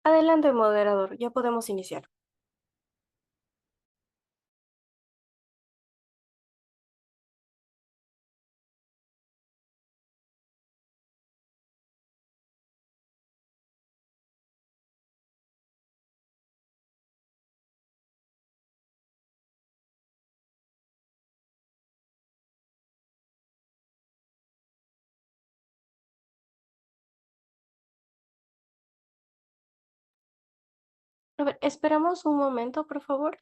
Adelante, moderador, ya podemos iniciar. A ver, esperamos un momento, por favor.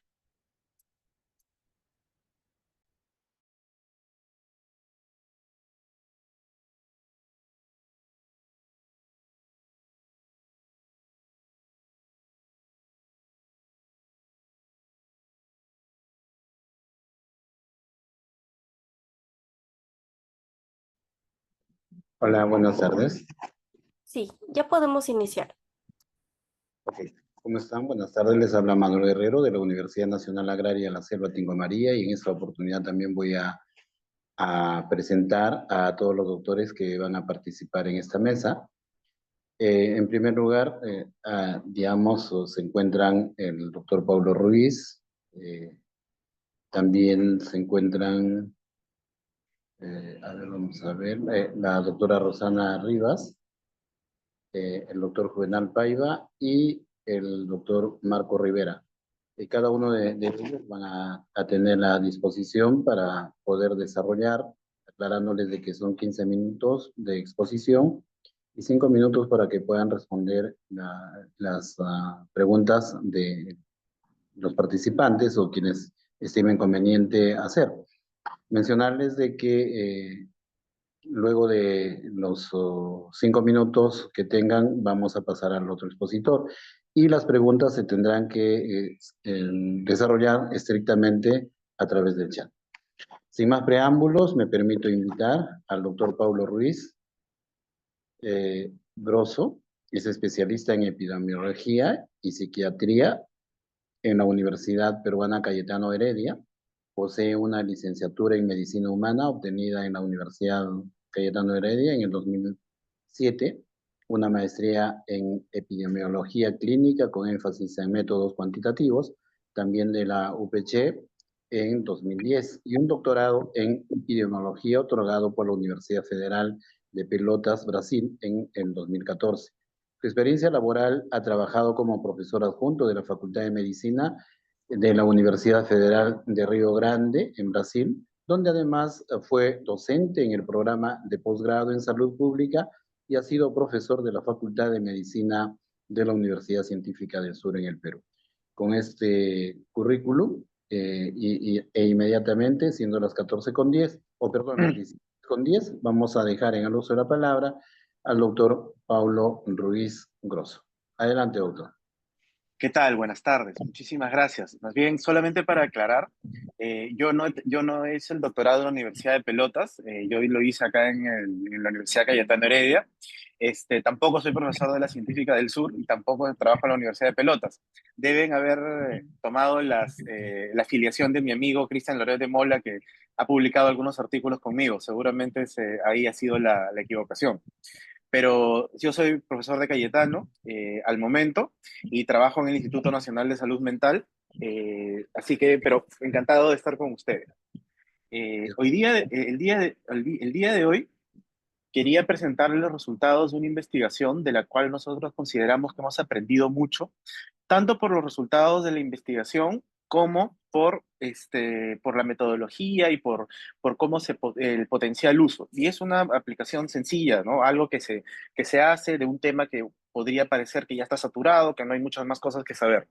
Hola, buenas tardes. Sí, ya podemos iniciar. Ok, ¿cómo están? Buenas tardes, les habla Manuel Guerrero de la Universidad Nacional Agraria La Selva Tingo María y en esta oportunidad también voy a presentar a todos los doctores que van a participar en esta mesa. En primer lugar, digamos, se encuentran el doctor Pablo Ruiz, también se encuentran, a ver, vamos a ver, la doctora Rosana Rivas, el doctor Juvenal Paiva y el doctor Marco Rivera. Cada uno de ellos van a tener la disposición para poder desarrollar, aclarándoles de que son 15 minutos de exposición y 5 minutos para que puedan responder las preguntas de los participantes o quienes estimen conveniente hacer. Mencionarles de que luego de los 5 minutos que tengan, vamos a pasar al otro expositor. Y las preguntas se tendrán que desarrollar estrictamente a través del chat. Sin más preámbulos, me permito invitar al doctor Paulo Ruiz Grosso, es especialista en epidemiología y psiquiatría en la Universidad Peruana Cayetano Heredia. Posee una licenciatura en medicina humana obtenida en la Universidad Cayetano Heredia en el 2007, una maestría en epidemiología clínica con énfasis en métodos cuantitativos, también de la UPC en 2010, y un doctorado en epidemiología otorgado por la Universidad Federal de Pelotas, Brasil, en el 2014. Su experiencia laboral ha trabajado como profesor adjunto de la Facultad de Medicina de la Universidad Federal de Río Grande, en Brasil, donde además fue docente en el programa de posgrado en salud pública y ha sido profesor de la Facultad de Medicina de la Universidad Científica del Sur en el Perú. Con este currículum, inmediatamente, siendo las 14:10, o perdón, las 16:10, vamos a dejar en el uso de la palabra al doctor Paulo Ruiz Grosso. Adelante, doctor. ¿Qué tal? Buenas tardes. Muchísimas gracias. Más bien, solamente para aclarar, yo no hice el doctorado en la Universidad de Pelotas, yo lo hice acá en la Universidad Cayetano Heredia. Tampoco soy profesor de la Científica del Sur y tampoco trabajo en la Universidad de Pelotas. Deben haber tomado la afiliación de mi amigo Cristian Loret de Mola, que ha publicado algunos artículos conmigo. Seguramente ahí ha sido la equivocación, pero yo soy profesor de Cayetano al momento y trabajo en el Instituto Nacional de Salud Mental, así que, pero encantado de estar con ustedes. El día de hoy quería presentarles los resultados de una investigación de la cual nosotros consideramos que hemos aprendido mucho, tanto por los resultados de la investigación como por la metodología y por cómo el potencial uso. Y es una aplicación sencilla, ¿no? Algo que se hace de un tema que podría parecer que ya está saturado, que no hay muchas más cosas que saber.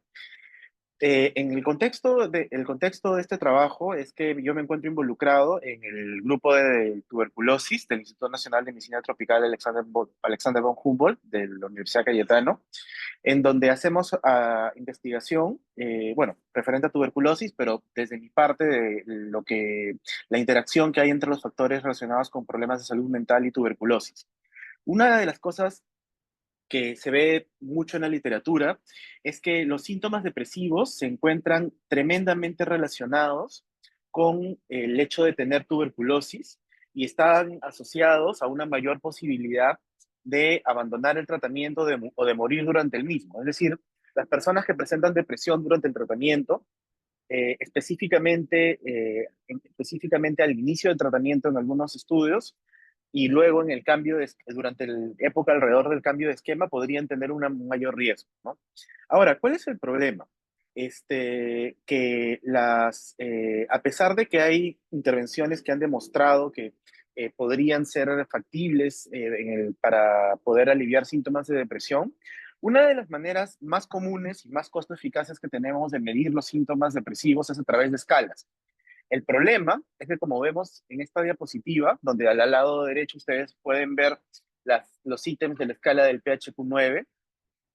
En el contexto de este trabajo es que yo me encuentro involucrado en el grupo de tuberculosis del Instituto Nacional de Medicina Tropical Alexander von Humboldt de la Universidad Cayetano, en donde hacemos investigación, bueno, referente a tuberculosis, pero desde mi parte de la interacción que hay entre los factores relacionados con problemas de salud mental y tuberculosis. Una de las cosas que se ve mucho en la literatura es que los síntomas depresivos se encuentran tremendamente relacionados con el hecho de tener tuberculosis y están asociados a una mayor posibilidad de abandonar el tratamiento o de morir durante el mismo. Es decir, las personas que presentan depresión durante el tratamiento, específicamente al inicio del tratamiento en algunos estudios, y luego en el cambio durante la época alrededor del cambio de esquema podrían tener un mayor riesgo, ¿no? Ahora, ¿cuál es el problema? Que a pesar de que hay intervenciones que han demostrado que podrían ser factibles para poder aliviar síntomas de depresión, una de las maneras más comunes y más costo eficaces que tenemos de medir los síntomas depresivos es a través de escalas. El problema es que, como vemos en esta diapositiva, donde al lado derecho ustedes pueden ver los ítems de la escala del PHQ-9,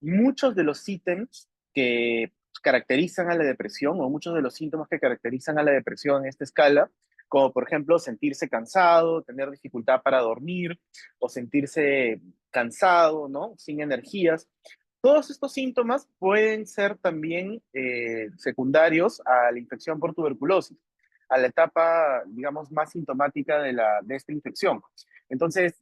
muchos de los ítems que caracterizan a la depresión o muchos de los síntomas que caracterizan a la depresión en esta escala, como por ejemplo sentirse cansado, tener dificultad para dormir o sentirse cansado, ¿no? Sin energías. Todos estos síntomas pueden ser también secundarios a la infección por tuberculosis, a la etapa, digamos, más sintomática de esta infección. Entonces,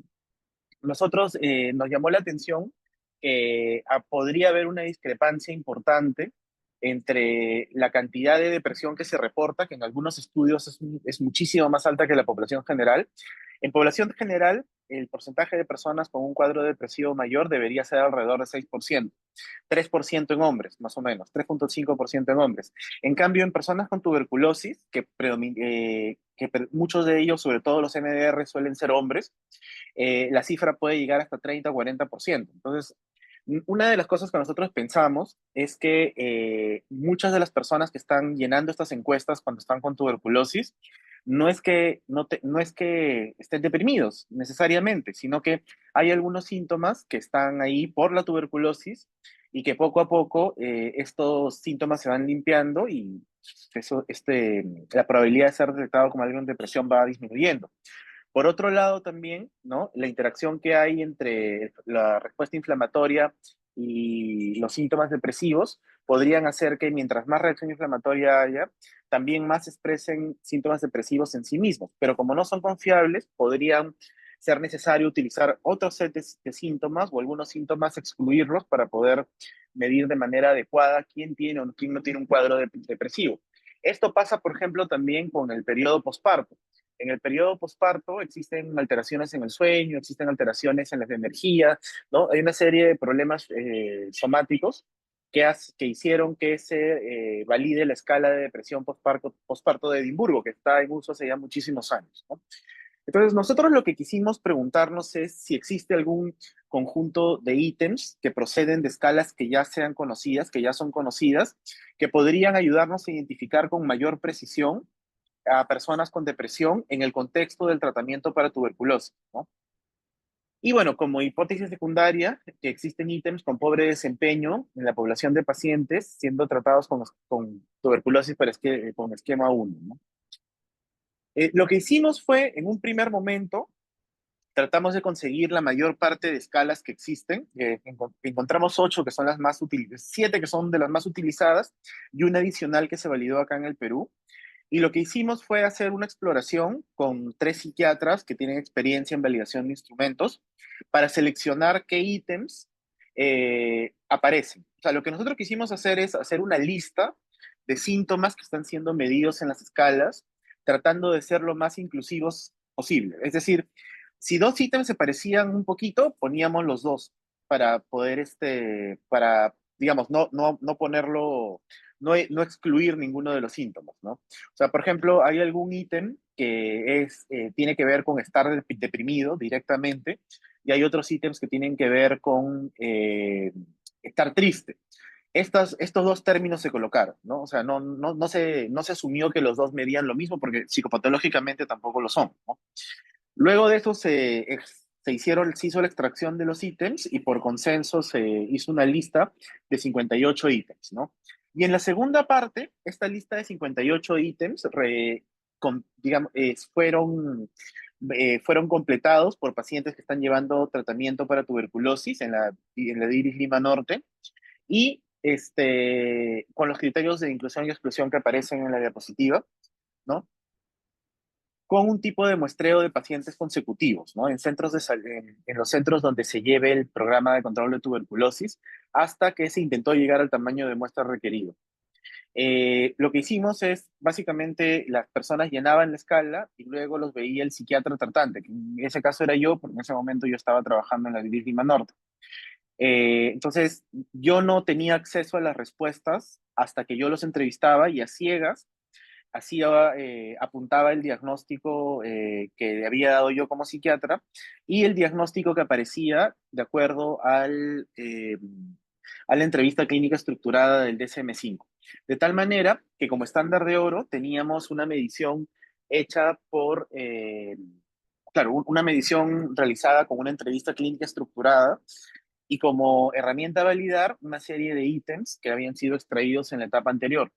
nosotros nos llamó la atención que podría haber una discrepancia importante entre la cantidad de depresión que se reporta, que en algunos estudios es muchísimo más alta que la población general. En población general, el porcentaje de personas con un cuadro depresivo mayor debería ser alrededor de 6%, 3% en hombres, más o menos, 3,5% en hombres. En cambio, en personas con tuberculosis, muchos de ellos, sobre todo los MDR, suelen ser hombres, la cifra puede llegar hasta 30 o 40%. Entonces, una de las cosas que nosotros pensamos es que muchas de las personas que están llenando estas encuestas cuando están con tuberculosis, no es que estén deprimidos necesariamente, sino que hay algunos síntomas que están ahí por la tuberculosis y que poco a poco estos síntomas se van limpiando y la probabilidad de ser detectado como alguien con depresión va disminuyendo. Por otro lado, también, ¿no? La interacción que hay entre la respuesta inflamatoria y los síntomas depresivos podrían hacer que mientras más reacción inflamatoria haya, también más expresen síntomas depresivos en sí mismos. Pero como no son confiables, podrían ser necesario utilizar otro set de síntomas o algunos síntomas excluirlos para poder medir de manera adecuada quién tiene o quién no tiene un cuadro depresivo. Esto pasa, por ejemplo, también con el periodo posparto. En el periodo posparto existen alteraciones en el sueño, existen alteraciones en las energías, ¿no? Hay una serie de problemas somáticos que hicieron que se valide la escala de depresión posparto de Edimburgo, que está en uso hace ya muchísimos años, ¿no? Entonces, nosotros lo que quisimos preguntarnos es si existe algún conjunto de ítems que proceden de escalas que ya sean conocidas, que ya son conocidas, que podrían ayudarnos a identificar con mayor precisión a personas con depresión en el contexto del tratamiento para tuberculosis, ¿no? Y bueno, como hipótesis secundaria, que existen ítems con pobre desempeño en la población de pacientes siendo tratados con tuberculosis con esquema 1, ¿no? Lo que hicimos fue, en un primer momento, tratamos de conseguir la mayor parte de escalas que existen. Encontramos 8 que son las más utilizadas, 7 que son de las más utilizadas y una adicional que se validó acá en el Perú. Y lo que hicimos fue hacer una exploración con 3 psiquiatras que tienen experiencia en validación de instrumentos para seleccionar qué ítems aparecen. O sea, lo que nosotros quisimos hacer es hacer una lista de síntomas que están siendo medidos en las escalas, tratando de ser lo más inclusivos posible. Es decir, si 2 ítems se parecían un poquito, poníamos los 2 para poder, digamos, no ponerlo, no excluir ninguno de los síntomas, ¿no? O sea, por ejemplo, hay algún ítem que tiene que ver con estar deprimido directamente y hay otros ítems que tienen que ver con estar triste. Estos 2 términos se colocaron, ¿no? O sea, no se asumió que los 2 medían lo mismo porque psicopatológicamente tampoco lo son, ¿no? Luego de eso se hizo la extracción de los ítems y por consenso se hizo una lista de 58 ítems, ¿no? Y en la segunda parte, esta lista de 58 ítems digamos, fueron completados por pacientes que están llevando tratamiento para tuberculosis en la de Iris Lima Norte y con los criterios de inclusión y exclusión que aparecen en la diapositiva, ¿no? con un tipo de muestreo de pacientes consecutivos, ¿no? En los centros donde se lleve el programa de control de tuberculosis, hasta que se intentó llegar al tamaño de muestra requerido. Lo que hicimos es, básicamente, las personas llenaban la escala y luego los veía el psiquiatra tratante, que en ese caso era yo, porque en ese momento yo estaba trabajando en la Virgen Lima Norte. Entonces, yo no tenía acceso a las respuestas hasta que yo los entrevistaba y a ciegas hacía, apuntaba el diagnóstico que había dado yo como psiquiatra y el diagnóstico que aparecía de acuerdo a la entrevista clínica estructurada del DSM-5. De tal manera que como estándar de oro teníamos una medición hecha claro, una medición realizada con una entrevista clínica estructurada y como herramienta a validar una serie de ítems que habían sido extraídos en la etapa anterior.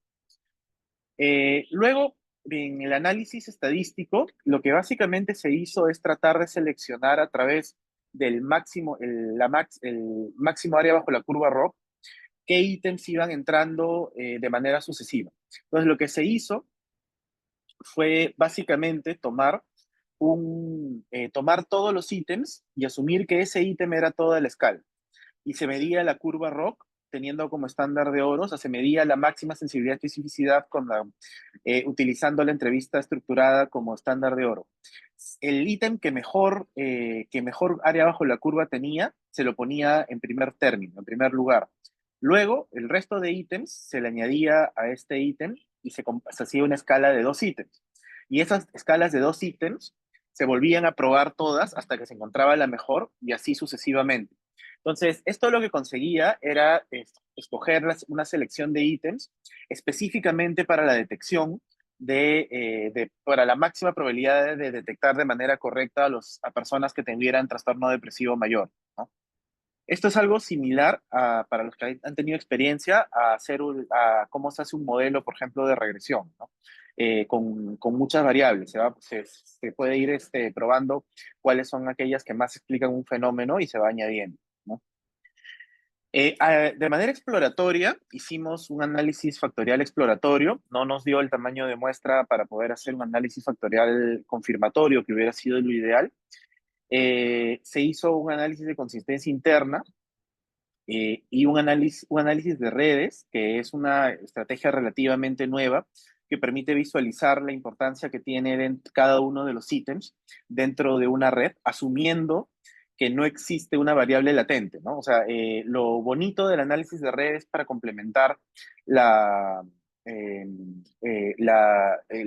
Luego, en el análisis estadístico, lo que básicamente se hizo es tratar de seleccionar a través del el máximo área bajo la curva ROC qué ítems iban entrando de manera sucesiva. Entonces, lo que se hizo fue básicamente tomar todos los ítems y asumir que ese ítem era toda la escala y se medía la curva ROC teniendo como estándar de oro, o sea, se medía la máxima sensibilidad y especificidad utilizando la entrevista estructurada como estándar de oro. El ítem que mejor área bajo la curva tenía, se lo ponía en primer término, en primer lugar. Luego, el resto de ítems se le añadía a este ítem y se hacía una escala de 2 ítems. Y esas escalas de 2 ítems se volvían a probar todas hasta que se encontraba la mejor y así sucesivamente. Entonces, esto lo que conseguía era escoger una selección de ítems específicamente para la detección para la máxima probabilidad de detectar de manera correcta a personas que tuvieran trastorno depresivo mayor, ¿no? Esto es algo similar para los que han tenido experiencia a cómo se hace un modelo, por ejemplo, de regresión, ¿no? Con muchas variables. Se puede ir probando cuáles son aquellas que más explican un fenómeno y se va añadiendo, ¿no? De manera exploratoria, hicimos un análisis factorial exploratorio. No nos dio el tamaño de muestra para poder hacer un análisis factorial confirmatorio, que hubiera sido lo ideal. Se hizo un análisis de consistencia interna y un análisis de redes, que es una estrategia relativamente nueva que permite visualizar la importancia que tiene cada uno de los ítems dentro de una red, asumiendo que no existe una variable latente, ¿no? O sea, lo bonito del análisis de redes para complementar la, el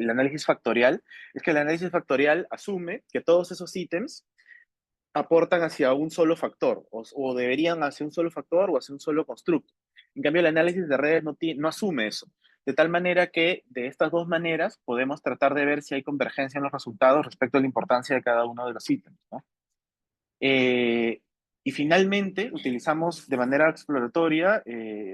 análisis factorial es que el análisis factorial asume que todos esos ítems aportan hacia un solo factor, o deberían hacia un solo factor o hacia un solo constructo. En cambio, el análisis de redes no asume eso. De tal manera que de estas dos maneras podemos tratar de ver si hay convergencia en los resultados respecto a la importancia de cada uno de los ítems, ¿no? Eh, y finalmente, utilizamos de manera exploratoria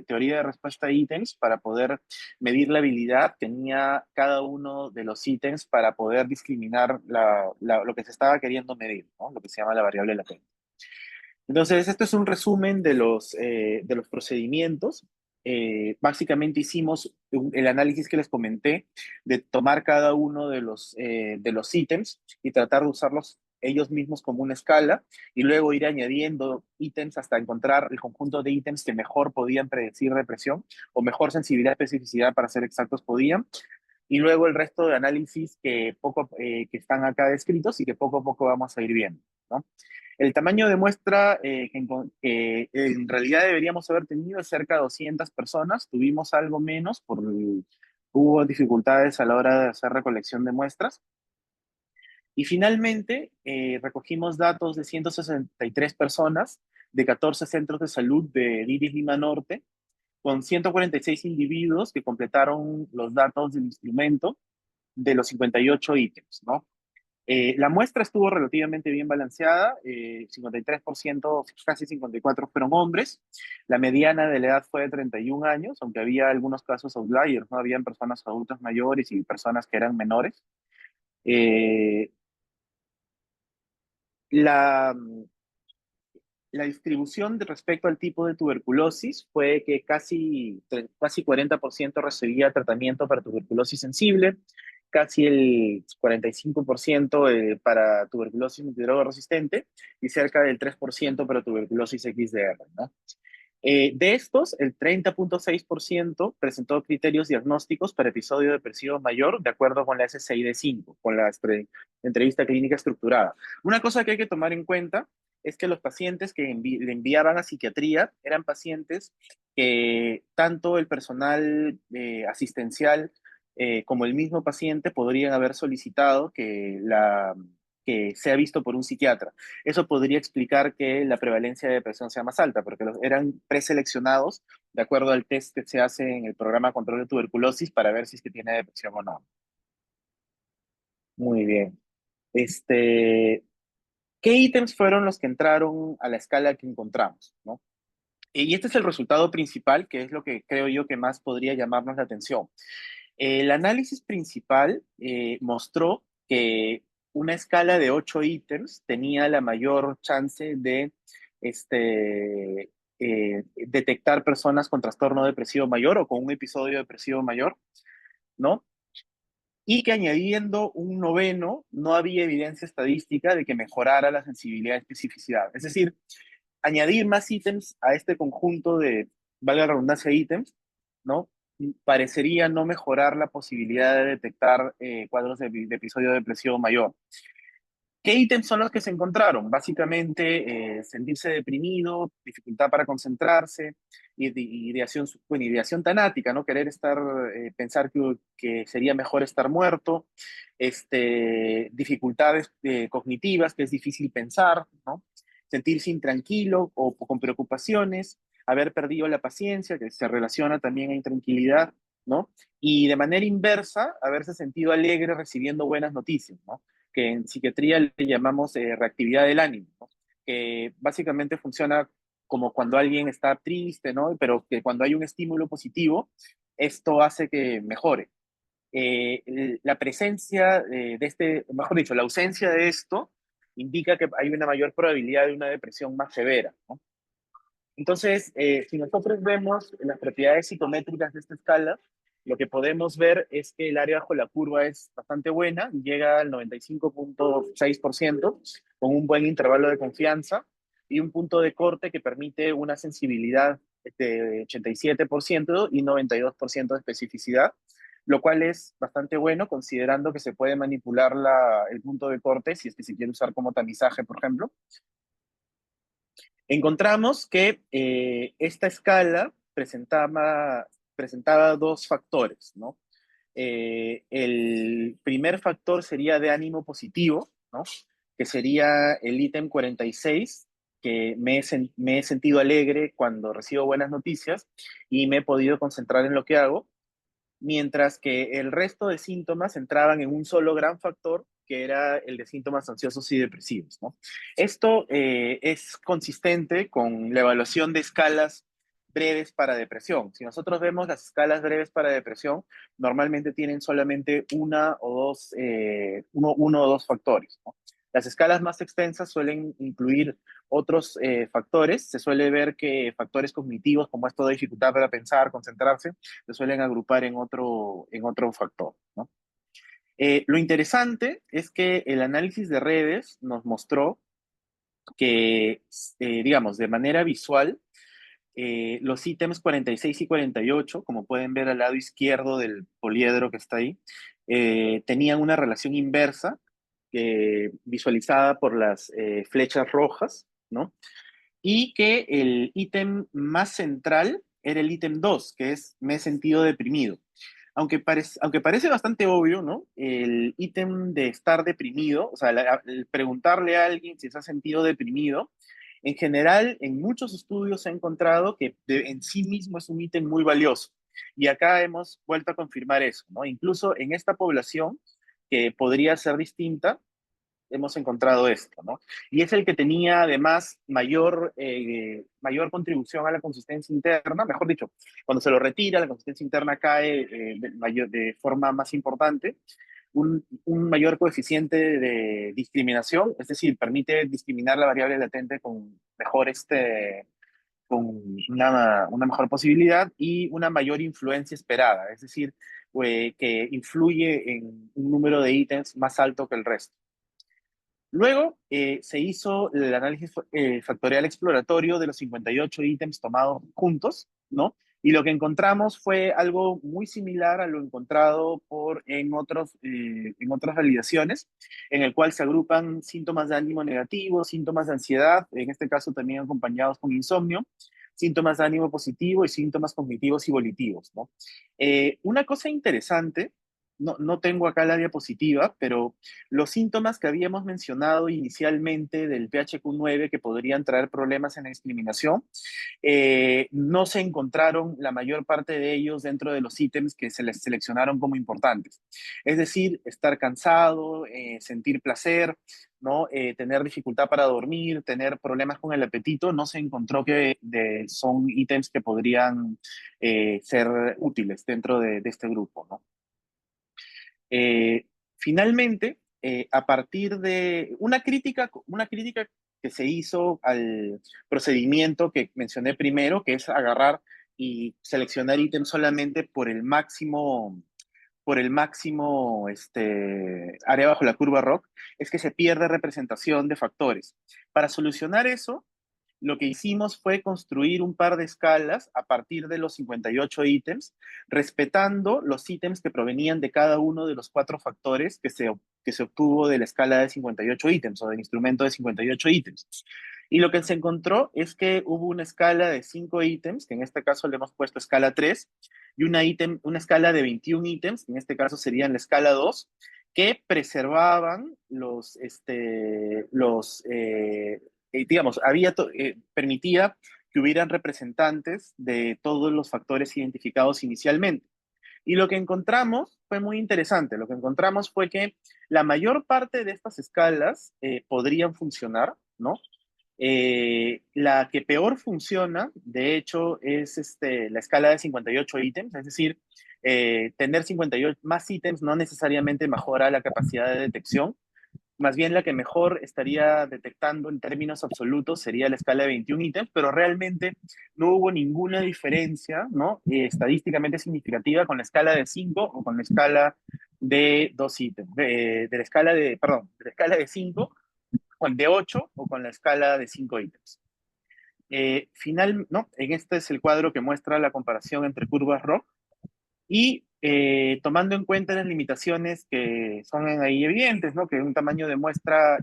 teoría de respuesta a ítems para poder medir la habilidad que tenía cada uno de los ítems para poder discriminar lo que se estaba queriendo medir, ¿no? Lo que se llama la variable latente. Entonces, esto es un resumen de los procedimientos. Básicamente hicimos el análisis que les comenté de tomar cada uno de los ítems y tratar de usarlos ellos mismos como una escala y luego ir añadiendo ítems hasta encontrar el conjunto de ítems que mejor podían predecir represión o mejor sensibilidad y especificidad para ser exactos podían. Y luego el resto de análisis que están acá descritos y que poco a poco vamos a ir viendo, ¿no? El tamaño de muestra que en realidad deberíamos haber tenido es cerca de 200 personas. Tuvimos algo menos, hubo dificultades a la hora de hacer recolección de muestras. Y finalmente recogimos datos de 163 personas de 14 centros de salud de Iris Lima Norte, con 146 individuos que completaron los datos del instrumento de los 58 ítems, ¿no? La muestra estuvo relativamente bien balanceada, 53%, casi 54% fueron hombres, la mediana de la edad fue de 31 años, aunque había algunos casos outliers, ¿no? Habían personas adultas mayores y personas que eran menores. Eh, la, la distribución respecto al tipo de tuberculosis fue que casi 40% recibía tratamiento para tuberculosis sensible, casi el 45% para tuberculosis multidroga resistente y cerca del 3% para tuberculosis XDR, ¿no? De estos, el 30.6% presentó criterios diagnósticos para episodio depresivo mayor de acuerdo con la SCID-5, con la entrevista clínica estructurada. Una cosa que hay que tomar en cuenta es que los pacientes que le enviaban a psiquiatría eran pacientes que tanto el personal asistencial como el mismo paciente podrían haber solicitado que sea visto por un psiquiatra. Eso podría explicar que la prevalencia de depresión sea más alta, porque eran preseleccionados de acuerdo al test que se hace en el programa de control de tuberculosis para ver si es que tiene depresión o no. Muy bien. ¿Qué ítems fueron los que entraron a la escala que encontramos, ¿no? Y este es el resultado principal, que es lo que creo yo que más podría llamarnos la atención. El análisis principal mostró que una escala de 8 ítems tenía la mayor chance de detectar personas con trastorno depresivo mayor o con un episodio depresivo mayor, ¿no? Y que añadiendo un noveno no había evidencia estadística de que mejorara la sensibilidad y especificidad. Es decir, añadir más ítems a este conjunto de, valga la redundancia, ítems, ¿no? Parecería no mejorar la posibilidad de detectar cuadros de episodio depresivo mayor. ¿Qué ítems son los que se encontraron? Básicamente, sentirse deprimido, dificultad para concentrarse, ideación, bueno, ideación tanática, ¿no? Querer estar, pensar que sería mejor estar muerto, dificultades cognitivas, que es difícil pensar, ¿no? Sentirse intranquilo o con preocupaciones, haber perdido la paciencia, que se relaciona también a intranquilidad, ¿no? Y de manera inversa, haberse sentido alegre recibiendo buenas noticias, ¿no? Que en psiquiatría le llamamos reactividad del ánimo, ¿no? Que básicamente funciona como cuando alguien está triste, ¿no? Pero que cuando hay un estímulo positivo, esto hace que mejore. La presencia mejor dicho, la ausencia de esto indica que hay una mayor probabilidad de una depresión más severa, ¿no? Entonces, si nosotros vemos las propiedades psicométricas de esta escala, lo que podemos ver es que el área bajo la curva es bastante buena, llega al 95.6% con un buen intervalo de confianza y un punto de corte que permite una sensibilidad de 87% y 92% de especificidad, lo cual es bastante bueno considerando que se puede manipular el punto de corte si es que se quiere usar como tamizaje, por ejemplo. Encontramos que esta escala presentaba dos factores, ¿no? El primer factor sería de ánimo positivo, ¿no? Que sería el ítem 46, que me he sentido alegre cuando recibo buenas noticias y me he podido concentrar en lo que hago, mientras que el resto de síntomas entraban en un solo gran factor, que era el de síntomas ansiosos y depresivos, ¿no? Esto es consistente con la evaluación de escalas breves para depresión. Si nosotros vemos las escalas breves para depresión, normalmente tienen solamente uno o dos factores, ¿no? Las escalas más extensas suelen incluir otros factores. Se suele ver que factores cognitivos, como esto de dificultad para pensar, concentrarse, se suelen agrupar en otro factor, ¿no? Lo interesante es que el análisis de redes nos mostró que, digamos, de manera visual, los ítems 46 y 48, como pueden ver al lado izquierdo del poliedro que está ahí, tenían una relación inversa visualizada por las flechas rojas, ¿no? Y que el ítem más central era el ítem 2, que es me he sentido deprimido. Aunque parece bastante obvio, ¿no? El ítem de estar deprimido, o sea, el preguntarle a alguien si se ha sentido deprimido, en general, en muchos estudios se ha encontrado que en sí mismo es un ítem muy valioso. Y acá hemos vuelto a confirmar eso, ¿no? Incluso en esta población, que podría ser distinta, hemos encontrado esto, ¿no? Y es el que tenía además mayor contribución a la consistencia interna, mejor dicho, cuando se lo retira, la consistencia interna cae de forma más importante, un mayor coeficiente de discriminación, es decir, permite discriminar la variable latente con mejor con una mejor posibilidad y una mayor influencia esperada, es decir, que influye en un número de ítems más alto que el resto. Luego se hizo el análisis factorial exploratorio de los 58 ítems tomados juntos, ¿no? Y lo que encontramos fue algo muy similar a lo encontrado en otras validaciones, en el cual se agrupan síntomas de ánimo negativo, síntomas de ansiedad, en este caso también acompañados con insomnio, síntomas de ánimo positivo y síntomas cognitivos y volitivos, ¿no? Una cosa interesante, no tengo acá la diapositiva, pero los síntomas que habíamos mencionado inicialmente del PHQ-9 que podrían traer problemas en la discriminación, no se encontraron la mayor parte de ellos dentro de los ítems que se les seleccionaron como importantes. Es decir, estar cansado, sentir placer, ¿no? Tener dificultad para dormir, tener problemas con el apetito, no se encontró que son ítems que podrían ser útiles dentro de este grupo, ¿no? Finalmente, a partir de una crítica que se hizo al procedimiento que mencioné primero, que es agarrar y seleccionar ítems solamente por el máximo área bajo la curva ROC, es que se pierde representación de factores. Para solucionar eso, lo que hicimos fue construir un par de escalas a partir de los 58 ítems, respetando los ítems que provenían de cada uno de los 4 factores que se obtuvo de la escala de 58 ítems o del instrumento de 58 ítems. Y lo que se encontró es que hubo una escala de 5 ítems, que en este caso le hemos puesto escala 3, y una escala de 21 ítems, que en este caso serían la escala 2, que preservaban digamos, permitía que hubieran representantes de todos los factores identificados inicialmente. Y lo que encontramos fue muy interesante. Lo que encontramos fue que la mayor parte de estas escalas podrían funcionar, ¿no? La que peor funciona, de hecho, es la escala de 58 ítems, es decir, tener 58 más ítems no necesariamente mejora la capacidad de detección, más bien la que mejor estaría detectando en términos absolutos sería la escala de 21 ítems, pero realmente no hubo ninguna diferencia, ¿no? Estadísticamente significativa con la escala de 5 o con la escala de 2 ítems, de la escala de, perdón, de la escala de 5, con de 8 o con la escala de 5 ítems. ¿No? En este es el cuadro que muestra la comparación entre curvas ROC y tomando en cuenta las limitaciones que son ahí evidentes, ¿no? Que un tamaño de muestra,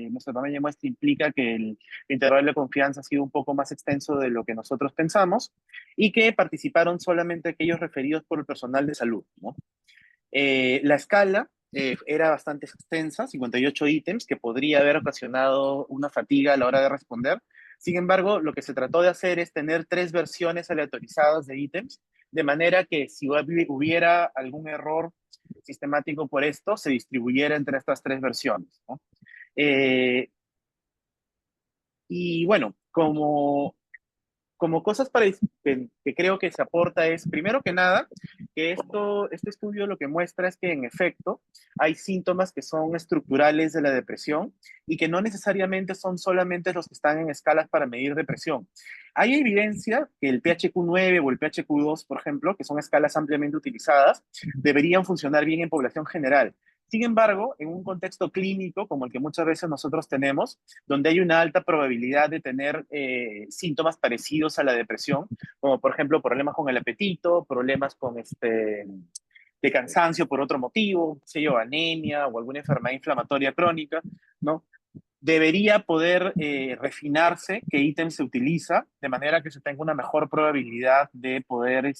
nuestro tamaño de muestra implica que el intervalo de confianza ha sido un poco más extenso de lo que nosotros pensamos y que participaron solamente aquellos referidos por el personal de salud, ¿no? La escala era bastante extensa, 58 ítems, que podría haber ocasionado una fatiga a la hora de responder. Sin embargo, lo que se trató de hacer es tener 3 versiones aleatorizadas de ítems, de manera que si hubiera algún error sistemático por esto, se distribuyera entre estas 3 versiones, ¿no? Y bueno, como cosas que creo que se aporta es, primero que nada, que este estudio lo que muestra es que en efecto hay síntomas que son estructurales de la depresión y que no necesariamente son solamente los que están en escalas para medir depresión. Hay evidencia que el PHQ-9 o el PHQ-2, por ejemplo, que son escalas ampliamente utilizadas, deberían funcionar bien en población general. Sin embargo, en un contexto clínico como el que muchas veces nosotros tenemos, donde hay una alta probabilidad de tener síntomas parecidos a la depresión, como por ejemplo problemas con el apetito, problemas con de cansancio por otro motivo, sé yo, anemia o alguna enfermedad inflamatoria crónica, ¿no? Debería poder refinarse qué ítem se utiliza, de manera que se tenga una mejor probabilidad de poder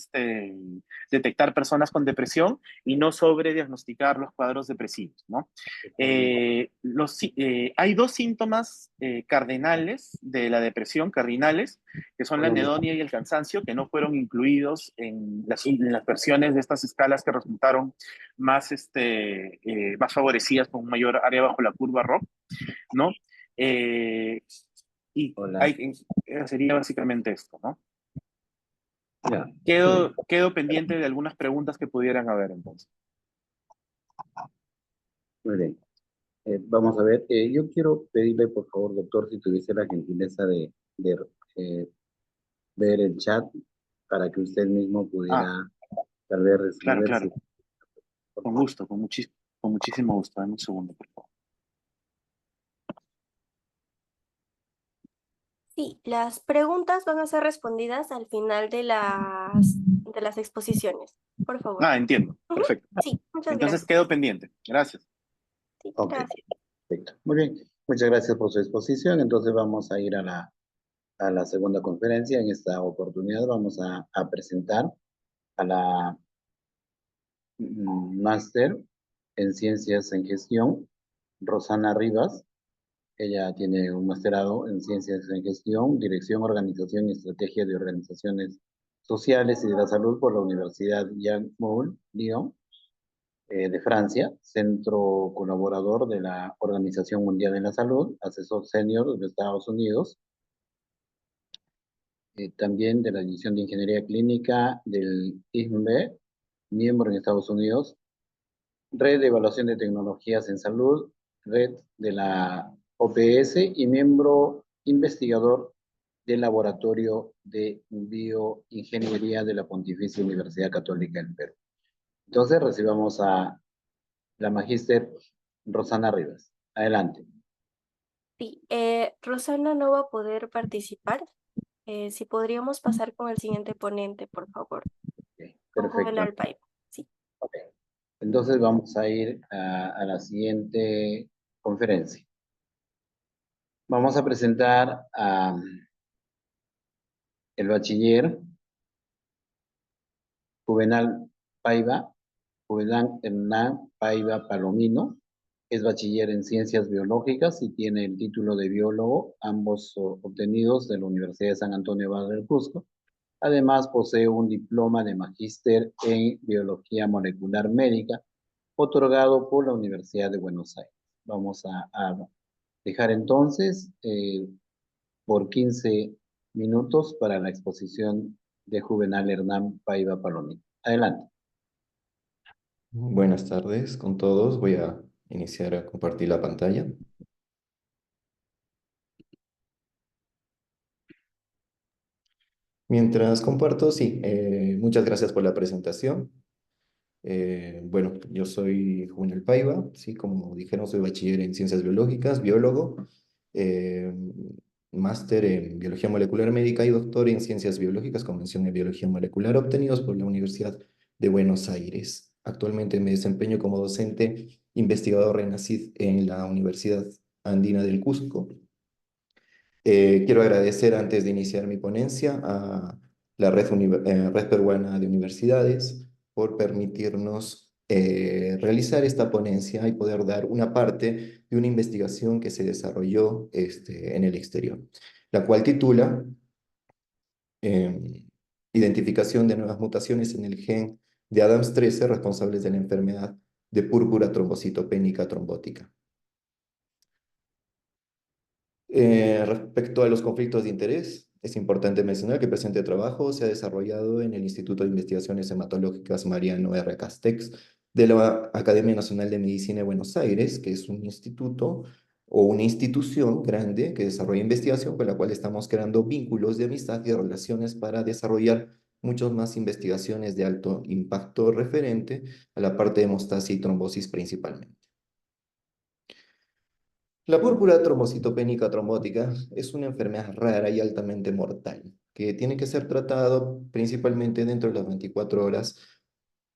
detectar personas con depresión y no sobrediagnosticar los cuadros depresivos, ¿no? Hay 2 síntomas cardinales de la depresión, cardinales, que son la anedonia y el cansancio, que no fueron incluidos en las versiones de estas escalas que resultaron más favorecidas con un mayor área bajo la curva ROC, ¿no? Y Hola. sería básicamente esto, ¿no? Ya. Quedo pendiente de algunas preguntas que pudieran haber entonces. Muy bien. Vamos a ver. Yo quiero pedirle, por favor, doctor, si tuviese la gentileza de ver el chat para que usted mismo pudiera Tal vez Claro, resolver claro. si, por Con favor. gusto, con muchísimo gusto. Dame un segundo, por favor. Sí, las preguntas van a ser respondidas al final de las exposiciones. Por favor. Ah, entiendo. Ujú. Perfecto. Sí, muchas Entonces gracias. quedo pendiente. Gracias. Sí, Ok, gracias. perfecto. Muy bien. Muchas gracias por su exposición. Entonces vamos a ir a la segunda conferencia. En esta oportunidad vamos a presentar a la máster en Ciencias en Gestión, Rosana Rivas. Ella tiene un masterado en Ciencias en Gestión, Dirección, Organización y Estrategia de Organizaciones Sociales y de la Salud por la Universidad Jean Moulin, Lyon, de Francia, centro colaborador de la Organización Mundial de la Salud, asesor senior de Estados Unidos, también de la División de Ingeniería Clínica del INVE, miembro en Estados Unidos, Red de Evaluación de Tecnologías en Salud, Red de la OPS y miembro investigador del Laboratorio de Bioingeniería de la Pontificia Universidad Católica del Perú. Entonces recibamos a la magíster Rosana Rivas. Adelante. Sí, Rosana no va a poder participar. Si podríamos pasar con el siguiente ponente, por favor, Okay, con perfecto. Juvenal Paiva. Sí. Okay. Entonces vamos a ir a la siguiente conferencia. Vamos a presentar a el bachiller Juvenal Paiva, Juvenal Hernán Paiva Palomino. Es bachiller en Ciencias Biológicas y tiene el título de biólogo, ambos obtenidos de la Universidad de San Antonio Abad del Cusco. Además, posee un diploma de magíster en Biología Molecular Médica, otorgado por la Universidad de Buenos Aires. Vamos a dejar entonces por 15 minutos para la exposición de Juvenal Hernán Paiva Palomino. Adelante. Buenas tardes con todos. Voy a iniciar a compartir la pantalla. Mientras comparto, sí, muchas gracias por la presentación. Bueno, yo soy Juvenal Paiva, sí, como dijeron, soy bachiller en Ciencias Biológicas, biólogo, eh, máster en Biología Molecular Médica y doctor en Ciencias Biológicas con mención en Biología Molecular, obtenidos por la Universidad de Buenos Aires. Actualmente me desempeño como docente investigador en ACID en la Universidad Andina del Cusco. Quiero agradecer antes de iniciar mi ponencia a la Red Peruana de Universidades por permitirnos realizar esta ponencia y poder dar una parte de una investigación que se desarrolló en el exterior, la cual titula Identificación de nuevas mutaciones en el gen de ADAMS13 responsables de la enfermedad de púrpura trombocitopénica trombótica. Respecto a los conflictos de interés, es importante mencionar que el presente trabajo se ha desarrollado en el Instituto de Investigaciones Hematológicas Mariano R. Castex de la Academia Nacional de Medicina de Buenos Aires, que es un instituto o una institución grande que desarrolla investigación con la cual estamos creando vínculos de amistad y relaciones para desarrollar muchas más investigaciones de alto impacto referente a la parte de hemostasia y trombosis principalmente. La púrpura trombocitopénica trombótica es una enfermedad rara y altamente mortal, que tiene que ser tratado principalmente dentro de las 24 horas.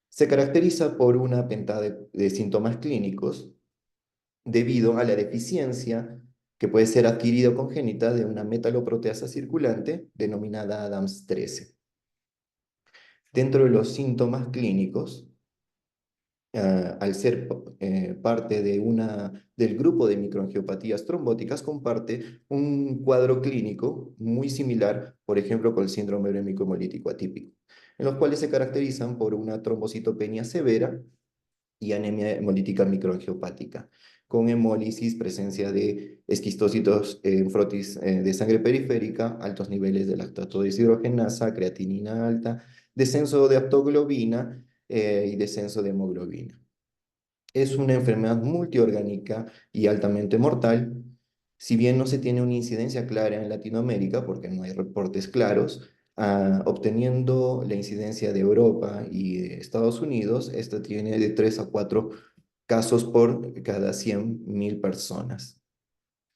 Se caracteriza por una pentada de síntomas clínicos debido a la deficiencia que puede ser adquirida o congénita de una metaloproteasa circulante denominada ADAMS13. Dentro de los síntomas clínicos, al ser parte del grupo de microangiopatías trombóticas, comparte un cuadro clínico muy similar, por ejemplo, con el síndrome urémico hemolítico atípico, en los cuales se caracterizan por una trombocitopenia severa y anemia hemolítica microangiopática, con hemólisis, presencia de esquistocitos en frotis de sangre periférica, altos niveles de lactato deshidrogenasa, creatinina alta, descenso de aptoglobina y descenso de hemoglobina. Es una enfermedad multiorgánica y altamente mortal. Si bien no se tiene una incidencia clara en Latinoamérica, porque no hay reportes claros, obteniendo la incidencia de Europa y de Estados Unidos, esta tiene de 3 a 4 casos por cada 100.000 personas.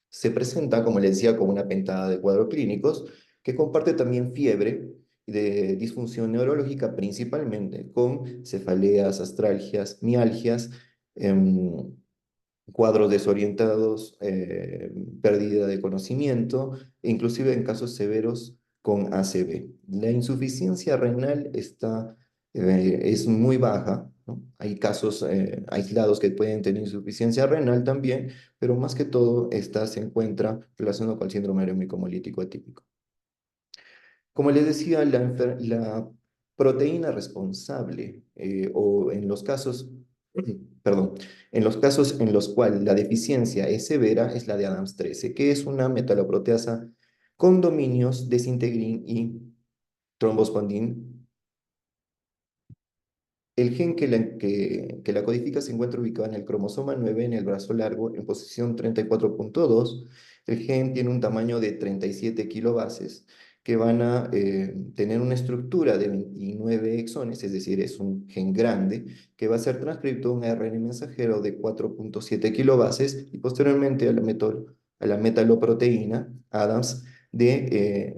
Se presenta, como les decía, como una pentada de cuadros clínicos que comparte también fiebre de disfunción neurológica, principalmente con cefaleas, astralgias, mialgias, cuadros desorientados, pérdida de conocimiento, e inclusive en casos severos con ACV. La insuficiencia renal es muy baja, ¿no? Hay casos aislados que pueden tener insuficiencia renal también, pero más que todo esta se encuentra relacionada con el síndrome arémico hemolítico atípico. Como les decía, la proteína responsable, o en los casos, perdón, en los casos en los cuales la deficiencia es severa, es la de Adams 13, que es una metaloproteasa con dominios de sintegrin y trombospondin. El gen que la codifica se encuentra ubicado en el cromosoma 9, en el brazo largo, en posición 34.2. El gen tiene un tamaño de 37 kilobases que van a tener una estructura de 29 exones, es decir, es un gen grande, que va a ser transcrito a un ARN mensajero de 4.7 kilobases y posteriormente a la metaloproteína Adams de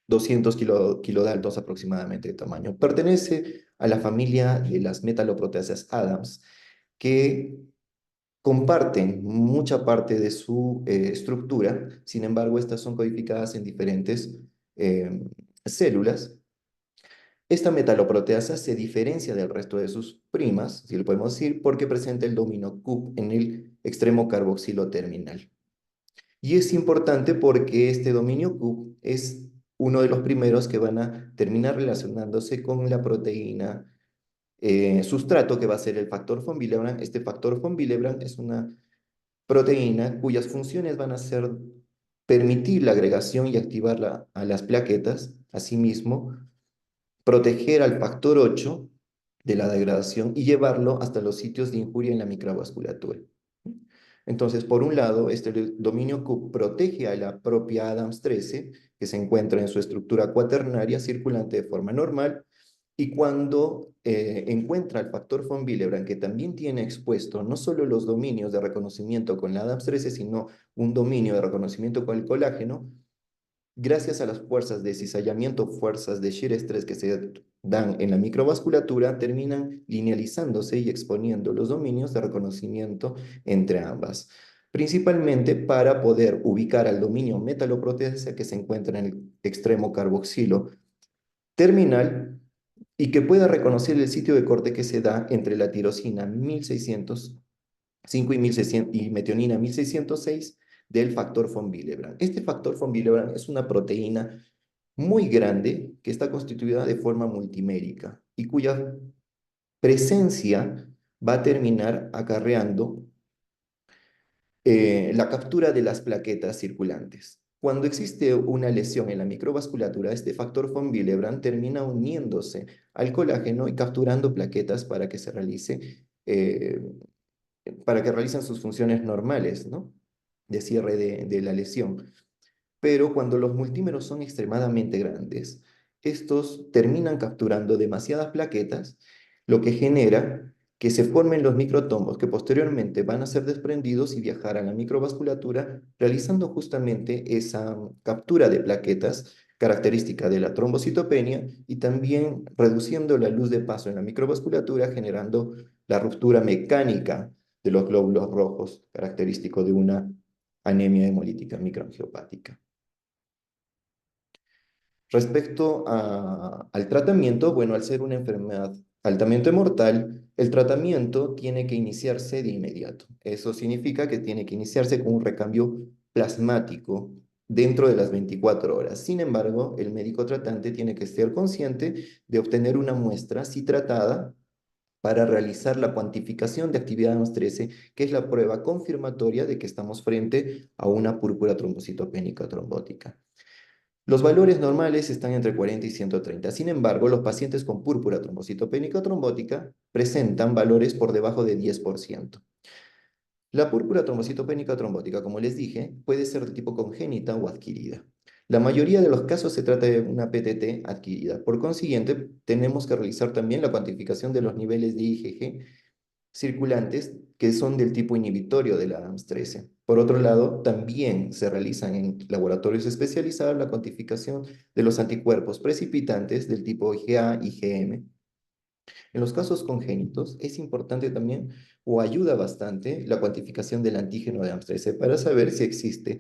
200 kilodaltons aproximadamente de tamaño. Pertenece a la familia de las metaloproteasas Adams, que comparten mucha parte de su estructura. Sin embargo, estas son codificadas en diferentes células. Esta metaloproteasa se diferencia del resto de sus primas, si lo podemos decir, porque presenta el dominio CUP en el extremo carboxilo terminal. Y es importante porque este dominio Q es uno de los primeros que van a terminar relacionándose con la proteína sustrato, que va a ser el factor von Willebrand. Este factor von Willebrand es una proteína cuyas funciones van a ser permitir la agregación y activar a las plaquetas, asimismo, proteger al factor 8 de la degradación y llevarlo hasta los sitios de injuria en la microvasculatura. Entonces, por un lado, este dominio Q protege a la propia Adams 13, que se encuentra en su estructura cuaternaria circulante de forma normal, y cuando encuentra el factor von Willebrand, que también tiene expuesto no solo los dominios de reconocimiento con la Adams 13, sino un dominio de reconocimiento con el colágeno, gracias a las fuerzas de cizallamiento, fuerzas de shear stress que se dan en la microvasculatura, terminan linealizándose y exponiendo los dominios de reconocimiento entre ambas, principalmente para poder ubicar al dominio metaloproteasa que se encuentra en el extremo carboxilo terminal y que pueda reconocer el sitio de corte que se da entre la tirosina 1605 y, 1600, y metionina 1606 del factor von Willebrand. Este factor von Willebrand es una proteína muy grande que está constituida de forma multimérica y cuya presencia va a terminar acarreando la captura de las plaquetas circulantes. Cuando existe una lesión en la microvasculatura, este factor von Willebrand termina uniéndose al colágeno y capturando plaquetas para que se realicen sus funciones normales, ¿no?, de cierre de la lesión. Pero cuando los multímeros son extremadamente grandes, estos terminan capturando demasiadas plaquetas, lo que genera que se formen los microtombos que posteriormente van a ser desprendidos y viajar a la microvasculatura, realizando justamente esa captura de plaquetas característica de la trombocitopenia y también reduciendo la luz de paso en la microvasculatura, generando la ruptura mecánica de los glóbulos rojos, característico de una anemia hemolítica microangiopática. Respecto al tratamiento, bueno, al ser una enfermedad altamente mortal, el tratamiento tiene que iniciarse de inmediato. Eso significa que tiene que iniciarse con un recambio plasmático dentro de las 24 horas. Sin embargo, el médico tratante tiene que ser consciente de obtener una muestra citratada para realizar la cuantificación de actividad ADAMS 13, que es la prueba confirmatoria de que estamos frente a una púrpura trombocitopénica trombótica. Los valores normales están entre 40 y 130. Sin embargo, los pacientes con púrpura trombocitopénica trombótica presentan valores por debajo de 10%. La púrpura trombocitopénica trombótica, como les dije, puede ser de tipo congénita o adquirida. La mayoría de los casos se trata de una PTT adquirida. Por consiguiente, tenemos que realizar también la cuantificación de los niveles de IgG circulantes que son del tipo inhibitorio de la ADAMTS13. Por otro lado, también se realizan en laboratorios especializados la cuantificación de los anticuerpos precipitantes del tipo IgA y IgM. En los casos congénitos es importante también o ayuda bastante la cuantificación del antígeno de ADAMTS13 para saber si existe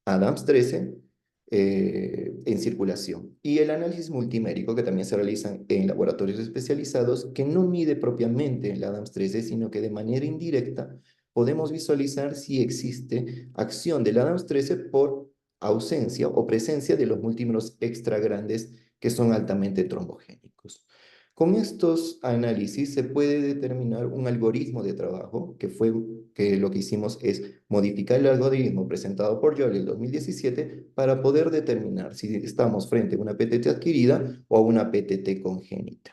ADAMTS13 en circulación. Y el análisis multimérico que también se realiza en laboratorios especializados que no mide propiamente la ADAMTS13, sino que de manera indirecta podemos visualizar si existe acción del ADAMTS13 por ausencia o presencia de los múltiplos extra grandes que son altamente trombogénicos. Con estos análisis se puede determinar un algoritmo de trabajo, que lo que hicimos es modificar el algoritmo presentado por Joel en el 2017 para poder determinar si estamos frente a una PTT adquirida o a una PTT congénita.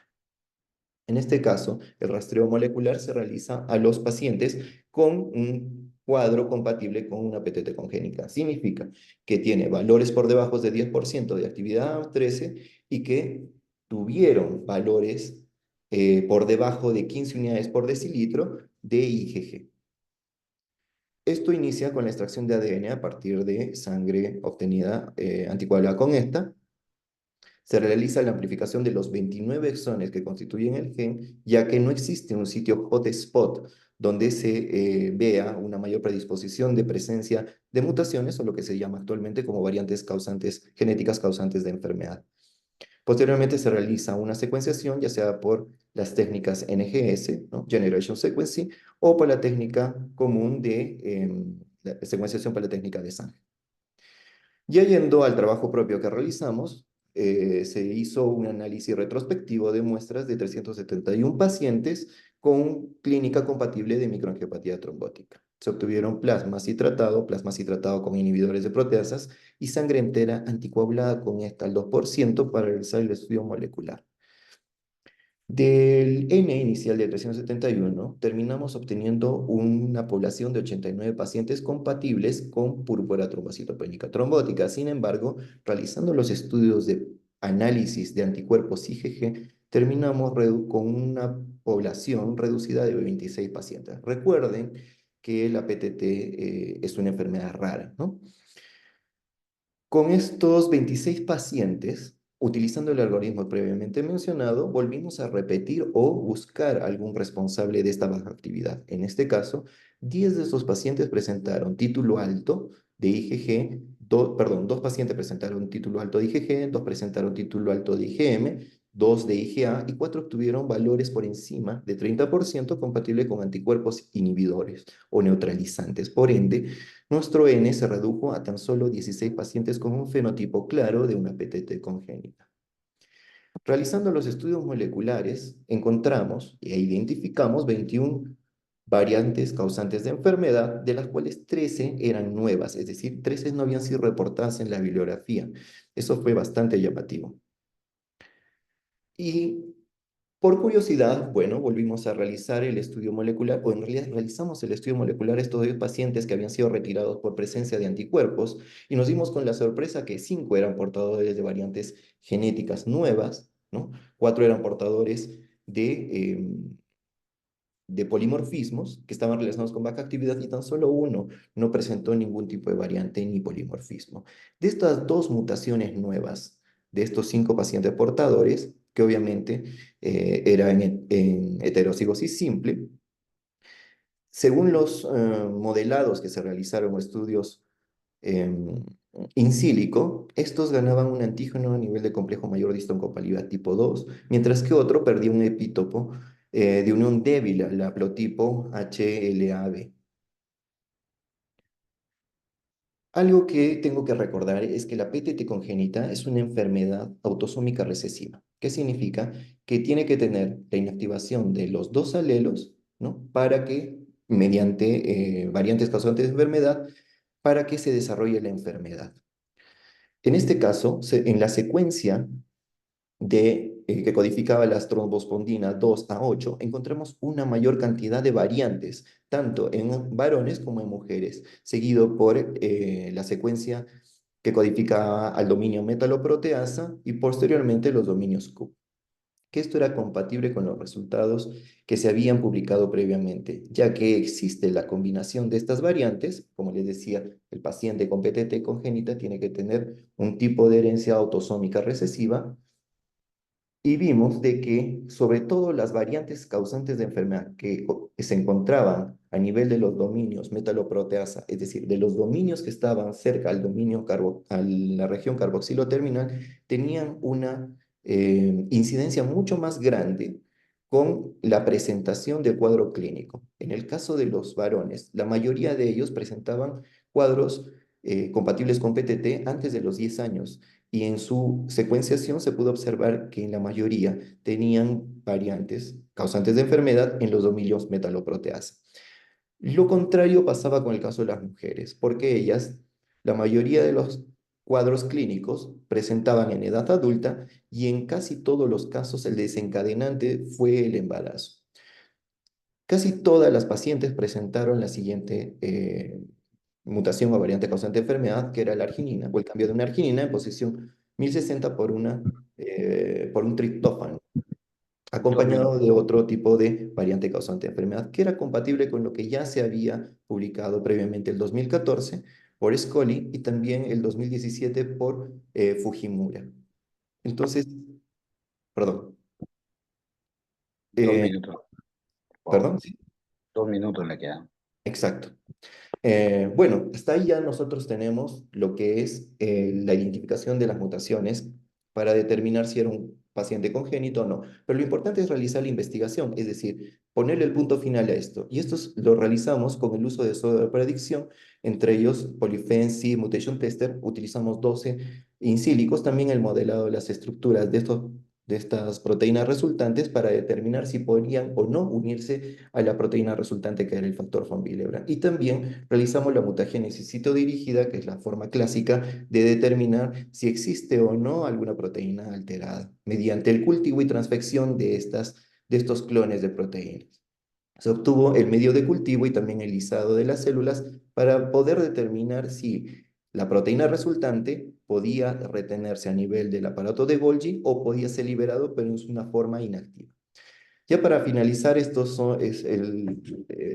En este caso, el rastreo molecular se realiza a los pacientes con un cuadro compatible con una PTT congénita. Significa que tiene valores por debajo de 10% de actividad 13 y que tuvieron valores por debajo de 15 unidades por decilitro de IgG. Esto inicia con la extracción de ADN a partir de sangre obtenida anticoagulada con esta. Se realiza la amplificación de los 29 exones que constituyen el gen, ya que no existe un sitio hotspot donde se vea una mayor predisposición de presencia de mutaciones o lo que se llama actualmente como variantes genéticas causantes de enfermedad. Posteriormente se realiza una secuenciación, ya sea por las técnicas NGS, ¿no? Generation Sequencing, o por la técnica común de la secuenciación por la técnica de sangre. Ya yendo al trabajo propio que realizamos, se hizo un análisis retrospectivo de muestras de 371 pacientes con clínica compatible de microangiopatía trombótica. Se obtuvieron plasma citratado con inhibidores de proteasas y sangre entera anticoagulada con esta al 2% para realizar el estudio molecular. Del N inicial de 371, terminamos obteniendo una población de 89 pacientes compatibles con púrpura trombocitopénica trombótica. Sin embargo, realizando los estudios de análisis de anticuerpos IgG, terminamos con una población reducida de 26 pacientes. Recuerden que la PTT es una enfermedad rara, ¿no? Con estos 26 pacientes, utilizando el algoritmo previamente mencionado, volvimos a repetir o buscar algún responsable de esta baja actividad. En este caso, 10 de estos pacientes presentaron título alto de IgG, dos pacientes presentaron título alto de IgG, 2 presentaron título alto de IgM, 2 de IgA y 4 obtuvieron valores por encima de 30% compatible con anticuerpos inhibidores o neutralizantes. Por ende, nuestro N se redujo a tan solo 16 pacientes con un fenotipo claro de una PTT congénita. Realizando los estudios moleculares, encontramos e identificamos 21 variantes causantes de enfermedad, de las cuales 13 eran nuevas, es decir, 13 no habían sido reportadas en la bibliografía. Eso fue bastante llamativo. Y por curiosidad, bueno, volvimos a realizar el estudio molecular, o en realidad realizamos el estudio molecular a estos 10 pacientes que habían sido retirados por presencia de anticuerpos, y nos dimos con la sorpresa que 5 eran portadores de variantes genéticas nuevas, ¿no? 4 eran portadores de polimorfismos que estaban relacionados con baja actividad y tan solo uno no presentó ningún tipo de variante ni polimorfismo. De estas 2 mutaciones nuevas, de estos 5 pacientes portadores, que obviamente eran en heterocigosis simple, según los modelados que se realizaron o estudios in silico, estos ganaban un antígeno a nivel de complejo mayor de histoncopalidad tipo 2, mientras que otro perdía un epítopo de unión débil al haplotipo HLA-B. Algo que tengo que recordar es que la PTT congénita es una enfermedad autosómica recesiva. ¿Qué significa? Que tiene que tener la inactivación de los 2 alelos, ¿no? Para que, mediante variantes causantes de enfermedad, para que se desarrolle la enfermedad. En este caso, en la secuencia que codificaba las trombospondinas 2 a 8, encontramos una mayor cantidad de variantes, tanto en varones como en mujeres, seguido por la secuencia que codificaba al dominio metaloproteasa y posteriormente los dominios Q, que esto era compatible con los resultados que se habían publicado previamente, ya que existe la combinación de estas variantes. Como les decía, el paciente con PTT congénita tiene que tener un tipo de herencia autosómica recesiva, y vimos de que sobre todo las variantes causantes de enfermedad que se encontraban a nivel de los dominios metaloproteasa, es decir, de los dominios que estaban cerca al dominio a la región carboxilo terminal, tenían una incidencia mucho más grande con la presentación del cuadro clínico. En el caso de los varones, la mayoría de ellos presentaban cuadros compatibles con PTT antes de los 10 años, y en su secuenciación se pudo observar que en la mayoría tenían variantes causantes de enfermedad en los dominios metaloproteasa. Lo contrario pasaba con el caso de las mujeres, porque ellas, la mayoría de los cuadros clínicos presentaban en edad adulta, y en casi todos los casos el desencadenante fue el embarazo. Casi todas las pacientes presentaron la siguiente mutación o variante causante de enfermedad, que era la arginina, o el cambio de una arginina en posición 1060 por un triptófano, 2 minutos. acompañado de otro tipo de variante causante de enfermedad, que era compatible con lo que ya se había publicado previamente el 2014 por Scully y también el 2017 por Fujimura. Entonces, perdón, Dos eh, minutos, por favor. perdón, sí, 2 minutos le quedan. exacto. Bueno, hasta ahí ya nosotros tenemos lo que es la identificación de las mutaciones para determinar si era un paciente congénito o no. Pero lo importante es realizar la investigación, es decir, ponerle el punto final a esto. Y esto lo realizamos con el uso de software de predicción, entre ellos Polyphency Mutation Tester. Utilizamos 12 incílicos, también el modelado de las estructuras de estas proteínas resultantes para determinar si podrían o no unirse a la proteína resultante, que era el factor von Willebrand. Y también realizamos la mutagénesis citodirigida, que es la forma clásica de determinar si existe o no alguna proteína alterada, mediante el cultivo y transfección de estos clones de proteínas. Se obtuvo el medio de cultivo y también el lisado de las células para poder determinar si la proteína resultante podía retenerse a nivel del aparato de Golgi o podía ser liberado, pero en una forma inactiva. Ya para finalizar,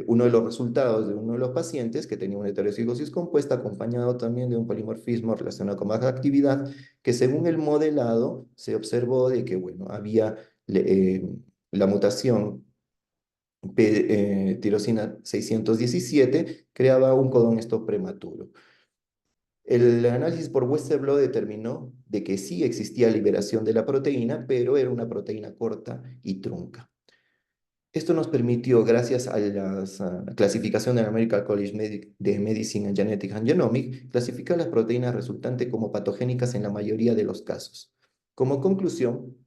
uno de los resultados de uno de los pacientes que tenía una heterocigosis compuesta, acompañado también de un polimorfismo relacionado con baja actividad, que según el modelado se observó de que, bueno, había la mutación tirosina 617, creaba un codón stop prematuro. El análisis por Western blot determinó de que sí existía liberación de la proteína, pero era una proteína corta y trunca. Esto nos permitió, gracias a la clasificación del American College de Medicine and Genetics and Genomics, clasificar las proteínas resultantes como patogénicas en la mayoría de los casos. Como conclusión,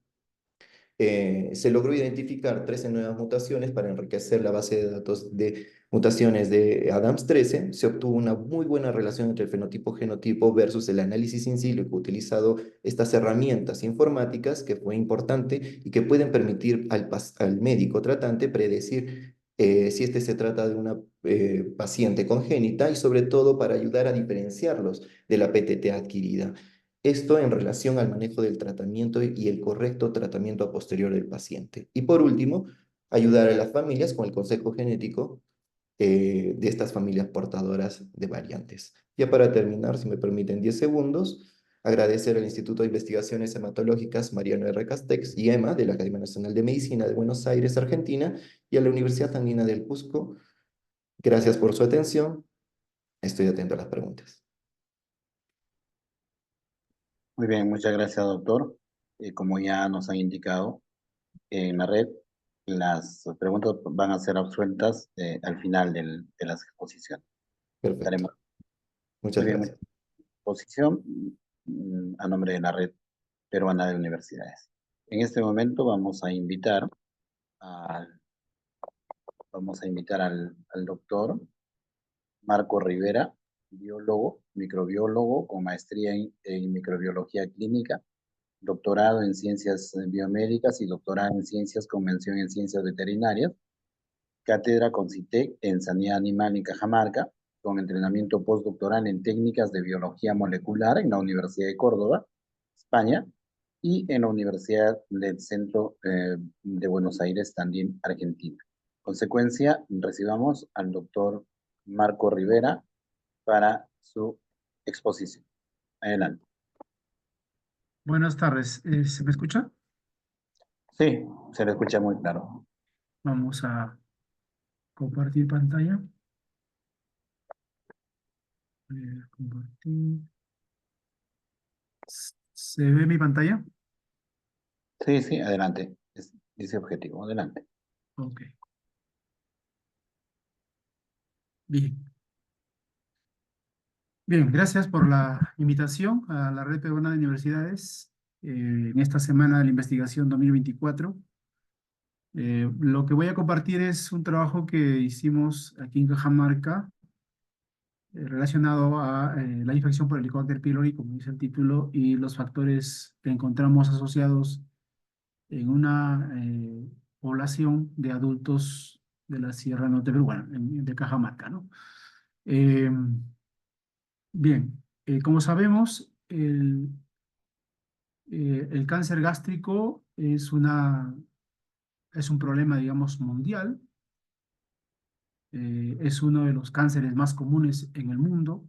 se logró identificar 13 nuevas mutaciones para enriquecer la base de datos de mutaciones de ADAMS 13. Se obtuvo una muy buena relación entre el fenotipo-genotipo versus el análisis in silico, utilizado estas herramientas informáticas, que fue importante y que pueden permitir al médico tratante predecir si se trata de una paciente congénita, y sobre todo para ayudar a diferenciarlos de la PTT adquirida. Esto en relación al manejo del tratamiento y el correcto tratamiento a posterior del paciente. Y por último, ayudar a las familias con el consejo genético de estas familias portadoras de variantes. Ya para terminar, si me permiten 10 segundos, agradecer al Instituto de Investigaciones Hematológicas Mariano R. Castex y EMA de la Academia Nacional de Medicina de Buenos Aires, Argentina, y a la Universidad Andina del Cusco. Gracias por su atención. Estoy atento a las preguntas. Muy bien, muchas gracias, doctor. Como ya nos han indicado en la red, las preguntas van a ser absueltas al final de la exposición. Perfecto. Daremos Muchas muy bien mucha gracias. exposición a nombre de la red peruana de universidades. En este momento al, vamos a invitar al doctor Marco Rivera, biólogo, microbiólogo con maestría en microbiología clínica, doctorado en ciencias biomédicas y doctorado en ciencias con mención en ciencias veterinarias, cátedra con CITEC en sanidad animal en Cajamarca, con entrenamiento postdoctoral en técnicas de biología molecular en la Universidad de Córdoba, España, y en la Universidad del Centro de Buenos Aires, también Argentina. Consecuencia, recibamos al doctor Marco Rivera para su exposición. Adelante. Buenas tardes. ¿Se me escucha? Sí, se le escucha muy claro. Vamos a compartir pantalla. Compartir. ¿Se ve mi pantalla? Sí, sí, adelante. Dice objetivo, adelante. Ok. Bien. Bien, gracias por la invitación a la Red Peruana de Universidades en esta Semana de la Investigación 2024. Lo que voy a compartir es un trabajo que hicimos aquí en Cajamarca relacionado a la infección por Helicobacter pylori, como dice el título, y los factores que encontramos asociados en una población de adultos de la Sierra Norte Peruana, de Cajamarca, ¿no? Eh, Bien, como sabemos, el cáncer gástrico es un problema, digamos, mundial. Es uno de los cánceres más comunes en el mundo.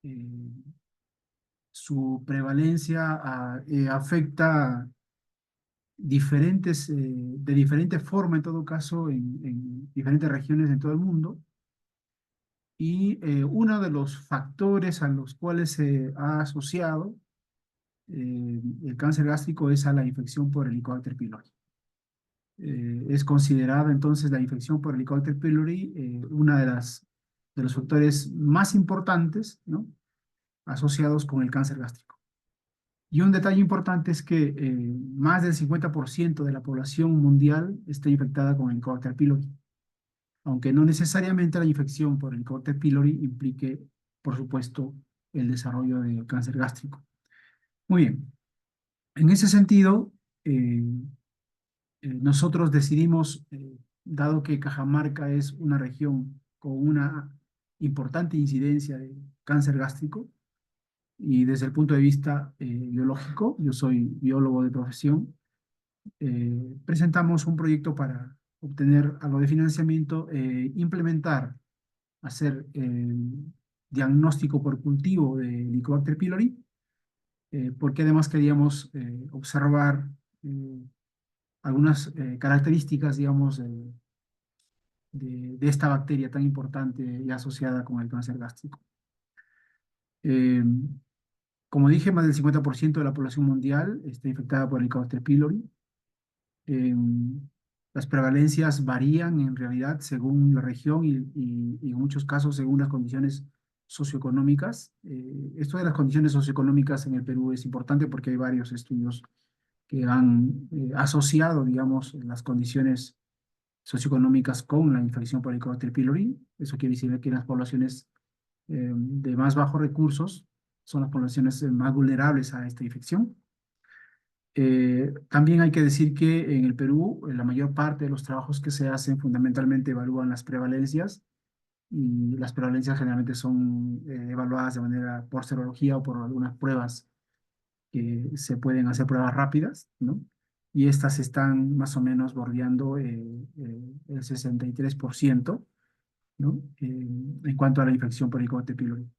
Eh, Su prevalencia afecta de diferente forma, en todo caso, en diferentes regiones de todo el mundo. Y uno de los factores a los cuales se ha asociado el cáncer gástrico es a la infección por Helicobacter pylori. Es considerada entonces la infección por Helicobacter pylori una de los factores más importantes, ¿no?, asociados con el cáncer gástrico. Y un detalle importante es que más del 50% de la población mundial está infectada con Helicobacter pylori, aunque no necesariamente la infección por Helicobacter pylori implique, por supuesto, el desarrollo de cáncer gástrico. Muy bien. En ese sentido, nosotros decidimos, dado que Cajamarca es una región con una importante incidencia de cáncer gástrico, y desde el punto de vista biológico, yo soy biólogo de profesión, presentamos un proyecto para obtener algo de financiamiento, implementar, hacer diagnóstico por cultivo de Helicobacter pylori, porque además queríamos observar algunas características, digamos, de esta bacteria tan importante y asociada con el cáncer gástrico. Eh, Como dije, más del 50% de la población mundial está infectada por Helicobacter pylori. Las prevalencias varían en realidad según la región y en muchos casos según las condiciones socioeconómicas. Esto de las condiciones socioeconómicas en el Perú es importante porque hay varios estudios que han asociado, digamos, las condiciones socioeconómicas con la infección por Helicobacter pylori. Eso quiere decir que las poblaciones de más bajos recursos son las poblaciones más vulnerables a esta infección. También hay que decir que en el Perú la mayor parte de los trabajos que se hacen fundamentalmente evalúan las prevalencias, y las prevalencias generalmente son evaluadas de manera por serología o por algunas pruebas que se pueden hacer, pruebas rápidas, ¿no? Y estas están más o menos bordeando el 63%, ¿no?, en cuanto a la infección por Helicobacter pylori.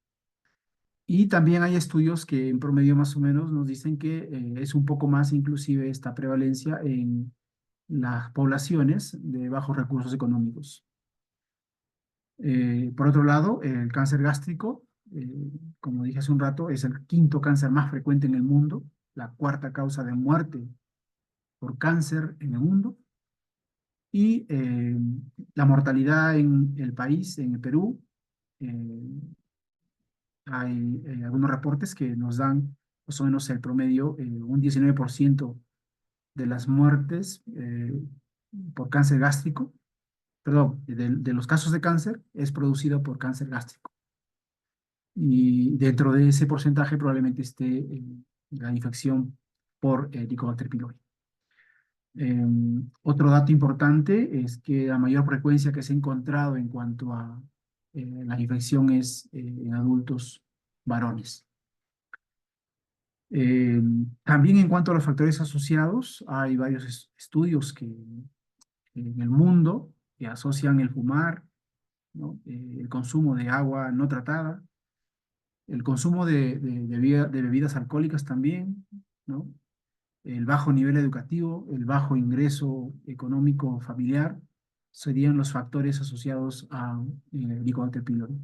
Y también hay estudios que en promedio más o menos nos dicen que es un poco más inclusive esta prevalencia en las poblaciones de bajos recursos económicos. Por otro lado, el cáncer gástrico, como dije hace un rato, es el quinto cáncer más frecuente en el mundo, la cuarta causa de muerte por cáncer en el mundo. Y la mortalidad en el país, en el Perú, hay algunos reportes que nos dan más o menos el promedio, un 19% de las muertes por cáncer gástrico, perdón, de los casos de cáncer es producido por cáncer gástrico. Y dentro de ese porcentaje probablemente esté la infección por Helicobacter pylori. Otro dato importante es que la mayor frecuencia que se ha encontrado en cuanto a la infección es en adultos varones. También en cuanto a los factores asociados, hay varios estudios que en el mundo que asocian el fumar, ¿no? El consumo de agua no tratada, el consumo de bebidas alcohólicas también, ¿no? El bajo nivel educativo, el bajo ingreso económico familiar, serían los factores asociados a Helicobacter pylori.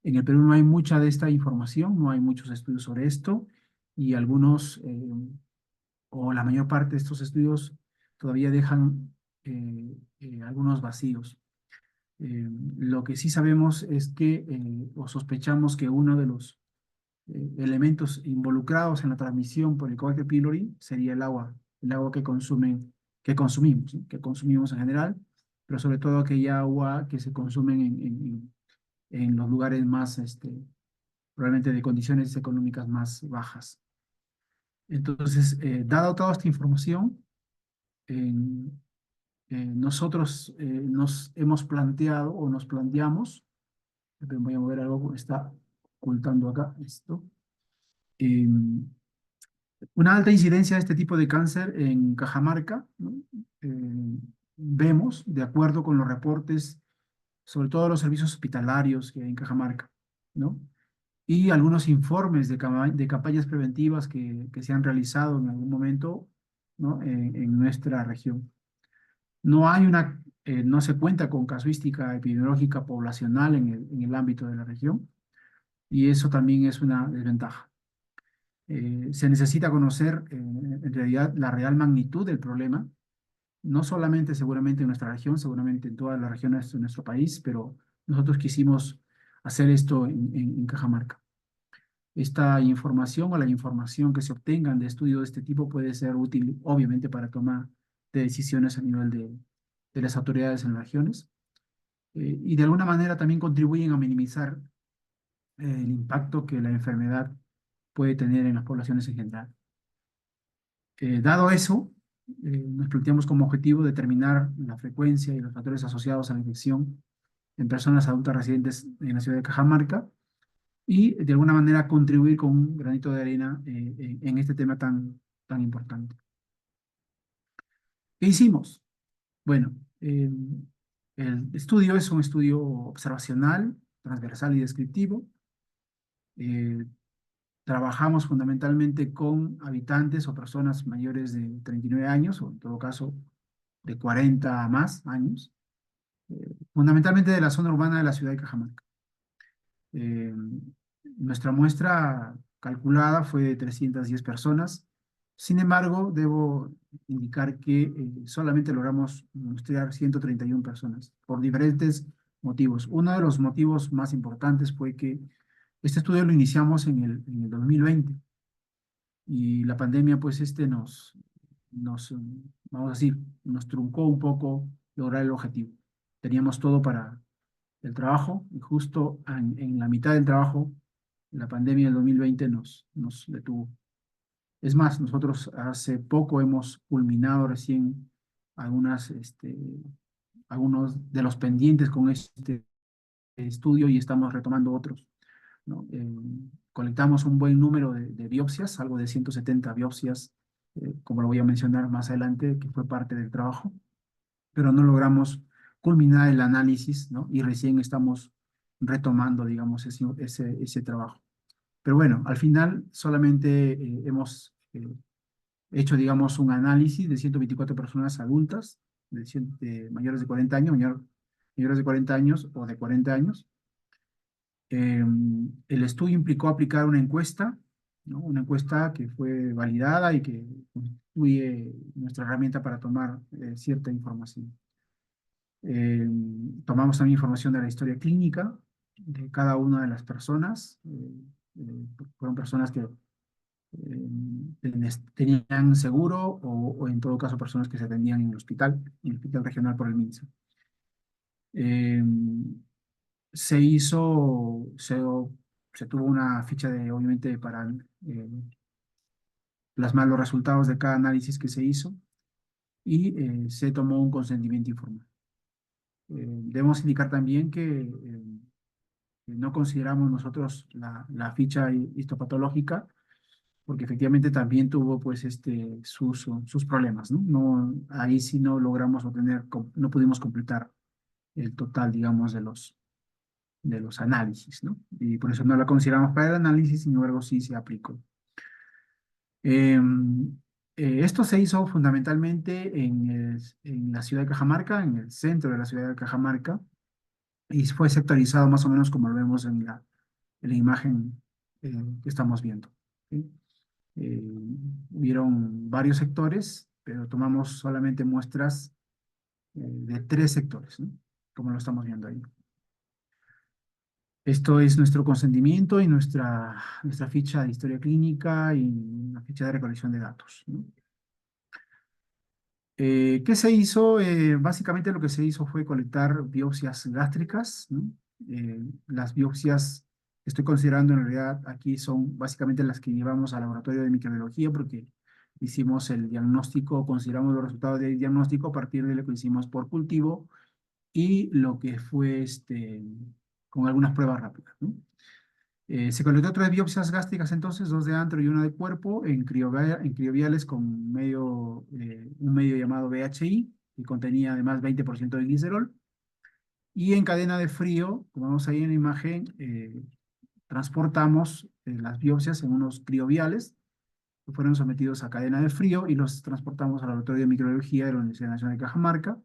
En el Perú no hay mucha de esta información, no hay muchos estudios sobre esto, y algunos, o la mayor parte de estos estudios todavía dejan algunos vacíos. Lo que sí sabemos es que, o sospechamos que uno de los elementos involucrados en la transmisión por el Helicobacter pylori sería el agua que consumimos, ¿sí? Que consumimos en general, pero sobre todo aquella agua que se consume en los lugares más, probablemente de condiciones económicas más bajas. Entonces, dada toda esta información, nosotros nos hemos planteado o nos planteamos, voy a mover algo que está ocultando acá esto, una alta incidencia de este tipo de cáncer en Cajamarca, ¿no? Vemos, de acuerdo con los reportes, sobre todo los servicios hospitalarios que hay en Cajamarca, ¿no? Y algunos informes de campañas preventivas que se han realizado en algún momento, ¿no? En nuestra región. No se cuenta con casuística epidemiológica poblacional en el ámbito de la región, y eso también es una desventaja. Se necesita conocer en realidad la real magnitud del problema, no solamente seguramente en nuestra región, seguramente en todas las regiones de nuestro país, pero nosotros quisimos hacer esto en Cajamarca. Esta información o la información que se obtengan de estudios de este tipo puede ser útil, obviamente, para tomar de decisiones a nivel de las autoridades en las regiones, y de alguna manera también contribuyen a minimizar el impacto que la enfermedad puede tener en las poblaciones en general. Dado eso, nos planteamos como objetivo determinar la frecuencia y los factores asociados a la infección en personas adultas residentes en la ciudad de Cajamarca y de alguna manera contribuir con un granito de arena en este tema tan importante. ¿Qué hicimos? Bueno, el estudio es un estudio observacional, transversal y descriptivo. Trabajamos fundamentalmente con habitantes o personas mayores de 39 años, o en todo caso de 40 a más años, fundamentalmente de la zona urbana de la ciudad de Cajamarca. Nuestra muestra calculada fue de 310 personas. Sin embargo, debo indicar que solamente logramos muestrear 131 personas por diferentes motivos. Uno de los motivos más importantes fue que este estudio lo iniciamos en el 2020 y la pandemia pues vamos a decir, nos truncó un poco lograr el objetivo. Teníamos todo para el trabajo y justo en la mitad del trabajo la pandemia del 2020 nos detuvo. Es más, nosotros hace poco hemos culminado recién algunos de los pendientes con este estudio y estamos retomando otros, ¿no? Colectamos un buen número de biopsias, algo de 170 biopsias, como lo voy a mencionar más adelante, que fue parte del trabajo, pero no logramos culminar el análisis, ¿no? Y recién estamos retomando, digamos, ese trabajo. Pero bueno, al final solamente hemos hecho, digamos, un análisis de 124 personas adultas, de mayores de 40 años, mayores de 40 años o de 40 años. El estudio implicó aplicar una encuesta, ¿no? Una encuesta que fue validada y que constituye nuestra herramienta para tomar cierta información. Tomamos también información de la historia clínica de cada una de las personas. Fueron personas que tenían seguro o en todo caso personas que se atendían en el hospital regional por el MINSA. Se tuvo una ficha obviamente, para plasmar los resultados de cada análisis que se hizo y se tomó un consentimiento informado. Debemos indicar también que no consideramos nosotros la ficha histopatológica, porque efectivamente también tuvo pues sus problemas, ¿no? Ahí sí no logramos obtener, no pudimos completar el total, digamos, de los análisis, ¿no? Y por eso no la consideramos para el análisis, sin embargo sí se aplicó. Esto se hizo fundamentalmente en la ciudad de Cajamarca, en el centro de la ciudad de Cajamarca, y fue sectorizado más o menos como lo vemos en la imagen que estamos viendo, ¿sí? Hubieron varios sectores, pero tomamos solamente muestras de 3 sectores, ¿no? Como lo estamos viendo ahí. Esto es nuestro consentimiento y nuestra ficha de historia clínica y una ficha de recolección de datos, ¿no? ¿Qué se hizo? Básicamente lo que se hizo fue colectar biopsias gástricas, ¿no? Las biopsias que estoy considerando en realidad aquí son básicamente las que llevamos al laboratorio de microbiología porque hicimos el diagnóstico, consideramos los resultados del diagnóstico a partir de lo que hicimos por cultivo y lo que fue con algunas pruebas rápidas, ¿no? Se colectó 3 biopsias gástricas entonces, 2 de antro y 1 de cuerpo, en crioviales con un medio llamado BHI, que contenía además 20% de glicerol. Y en cadena de frío, como vemos ahí en la imagen, transportamos las biopsias en unos crioviales, que fueron sometidos a cadena de frío y los transportamos al laboratorio de microbiología de la Universidad Nacional de Cajamarca,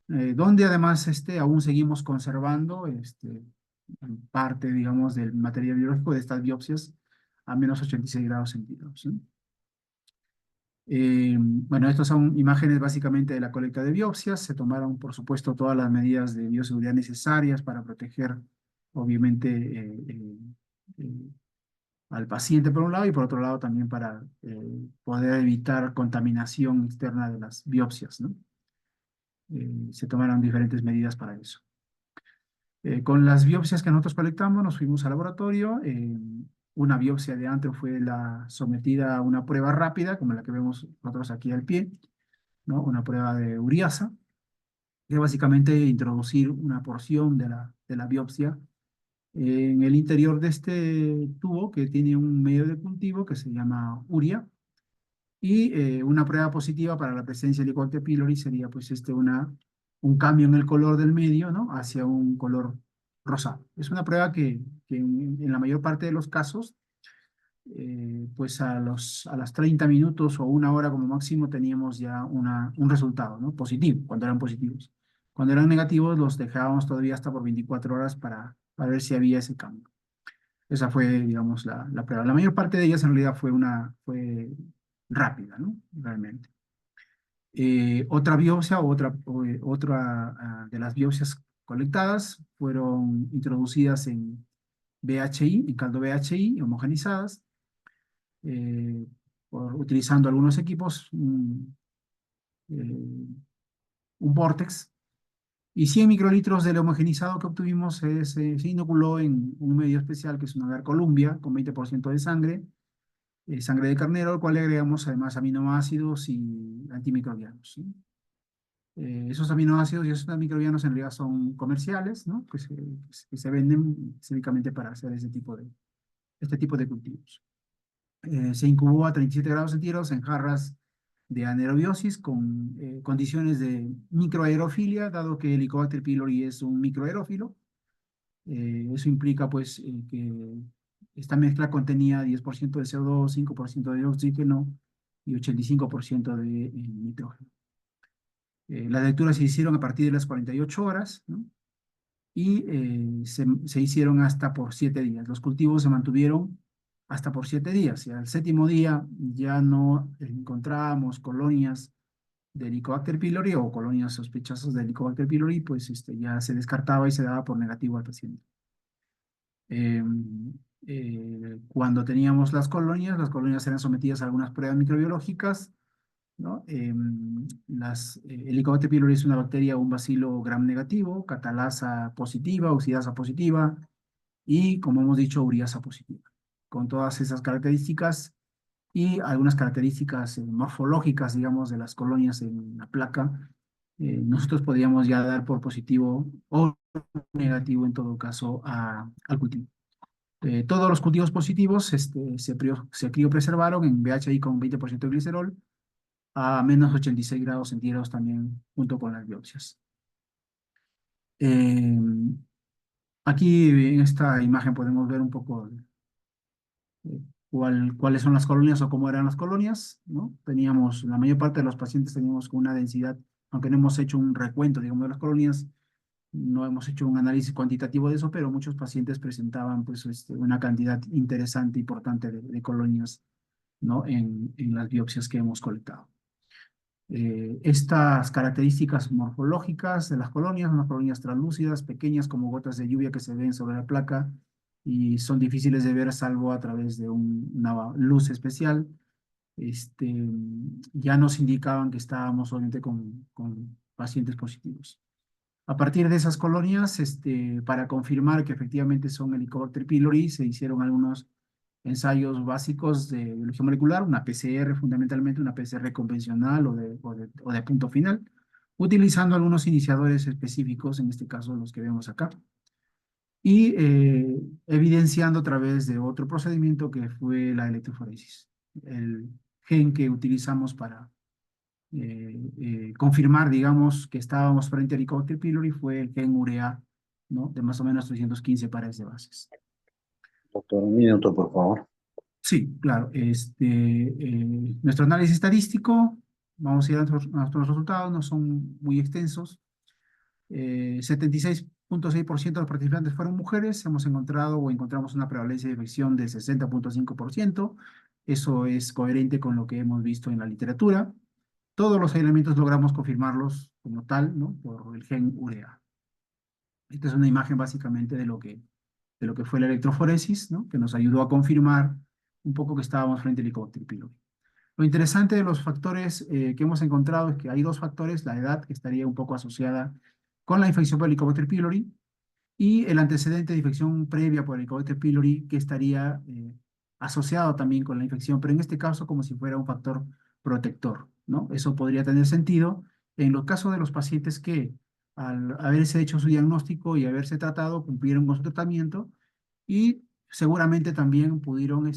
donde además aún seguimos conservando parte, digamos, del material biológico de estas biopsias a menos 86 grados centígrados, ¿sí? Bueno, estas son imágenes básicamente de la colecta de biopsias. Se tomaron, por supuesto, todas las medidas de bioseguridad necesarias para proteger, obviamente, al paciente por un lado y por otro lado también para poder evitar contaminación externa de las biopsias, ¿no? Se tomaron diferentes medidas para eso. Con las biopsias que nosotros colectamos, nos fuimos al laboratorio. Una biopsia de antro fue sometida a una prueba rápida, como la que vemos nosotros aquí al pie, ¿no? Una prueba de ureasa, que es básicamente introducir una porción de la biopsia en el interior de este tubo que tiene un medio de cultivo que se llama urea. Y una prueba positiva para la presencia de Helicobacter pylori sería pues un cambio en el color del medio, ¿no? Hacia un color rosado. Es una prueba que en la mayor parte de los casos, pues a las 30 minutos o 1 hora como máximo teníamos ya un resultado, ¿no? Positivo, cuando eran positivos. Cuando eran negativos los dejábamos todavía hasta por 24 horas para ver si había ese cambio. Esa fue, digamos, la prueba. La mayor parte de ellas en realidad fue rápida, ¿no? Realmente. Otra biopsia, otra de las biopsias colectadas fueron introducidas en BHI, en caldo BHI, homogenizadas, utilizando algunos equipos, un Vortex, y 100 microlitros del homogenizado que obtuvimos se inoculó en un medio especial que es un agar Columbia con 20% de sangre de carnero, al cual le agregamos además aminoácidos y antimicrobianos, ¿sí? Esos aminoácidos y esos antimicrobianos en realidad son comerciales, ¿no? Que se venden específicamente para hacer este tipo de cultivos. Se incubó a 37 grados centígrados en jarras de anaerobiosis con condiciones de microaerofilia, dado que el Helicobacter pylori es un microaerófilo. Eso implica pues que esta mezcla contenía 10% de CO2, 5% de oxígeno y 85% de nitrógeno. Las lecturas se hicieron a partir de las 48 horas, ¿no? Y se hicieron hasta por 7 días. Los cultivos se mantuvieron hasta por 7 días. Y al 7.º día ya no encontrábamos colonias de Helicobacter pylori o colonias sospechosas de Helicobacter pylori, pues ya se descartaba y se daba por negativo al paciente. Cuando teníamos las colonias eran sometidas a algunas pruebas microbiológicas, ¿no? Helicobacter pylori es una bacteria, un bacilo gram negativo, catalasa positiva, oxidasa positiva y, como hemos dicho, ureasa positiva. Con todas esas características y algunas características morfológicas, digamos, de las colonias en la placa, nosotros podríamos ya dar por positivo o negativo en todo caso al cultivo. Todos los cultivos positivos se criopreservaron en VHI con 20% de glicerol a menos 86 grados centígrados también junto con las biopsias. Eh, Aquí en esta imagen podemos ver un poco cuáles son las colonias o cómo eran las colonias, ¿no? Teníamos, la mayor parte de los pacientes teníamos con una densidad, aunque no hemos hecho un recuento, digamos, de las colonias, no hemos hecho un análisis cuantitativo de eso, pero muchos pacientes presentaban pues una cantidad interesante, importante de colonias, ¿no? En las biopsias que hemos colectado. Estas características morfológicas de las colonias, unas colonias translúcidas, pequeñas como gotas de lluvia que se ven sobre la placa y son difíciles de ver salvo a través de una luz especial, ya nos indicaban que estábamos obviamente con pacientes positivos. A partir de esas colonias, para confirmar que efectivamente son Helicobacter pylori, se hicieron algunos ensayos básicos de biología molecular, una PCR fundamentalmente, una PCR convencional o de punto final, utilizando algunos iniciadores específicos, en este caso los que vemos acá, y evidenciando a través de otro procedimiento que fue la electroforesis. El gen que utilizamos para confirmar, digamos, que estábamos frente a Helicobacter pylori fue el gen urea, ¿no? De más o menos 315 pares de bases. Doctor, un minuto, por favor. Sí, claro. Nuestro análisis estadístico, vamos a ir a nuestros resultados, no son muy extensos. 76.6% de los participantes fueron mujeres. Hemos encontrado o encontramos una prevalencia de infección del 60.5%. Eso es coherente con lo que hemos visto en la literatura. Todos los elementos logramos confirmarlos como tal, ¿no? Por el gen urea. Esta es una imagen básicamente de lo que fue la electroforesis, ¿no? Que nos ayudó a confirmar un poco que estábamos frente al Helicobacter pylori. Lo interesante de los factores que hemos encontrado es que hay dos factores, la edad, que estaría un poco asociada con la infección por Helicobacter pylori, y el antecedente de infección previa por Helicobacter pylori, que estaría asociado también con la infección, pero en este caso como si fuera un factor protector, ¿no? Eso podría tener sentido en los casos de los pacientes que al haberse hecho su diagnóstico y haberse tratado, cumplieron con su tratamiento y seguramente también pudieron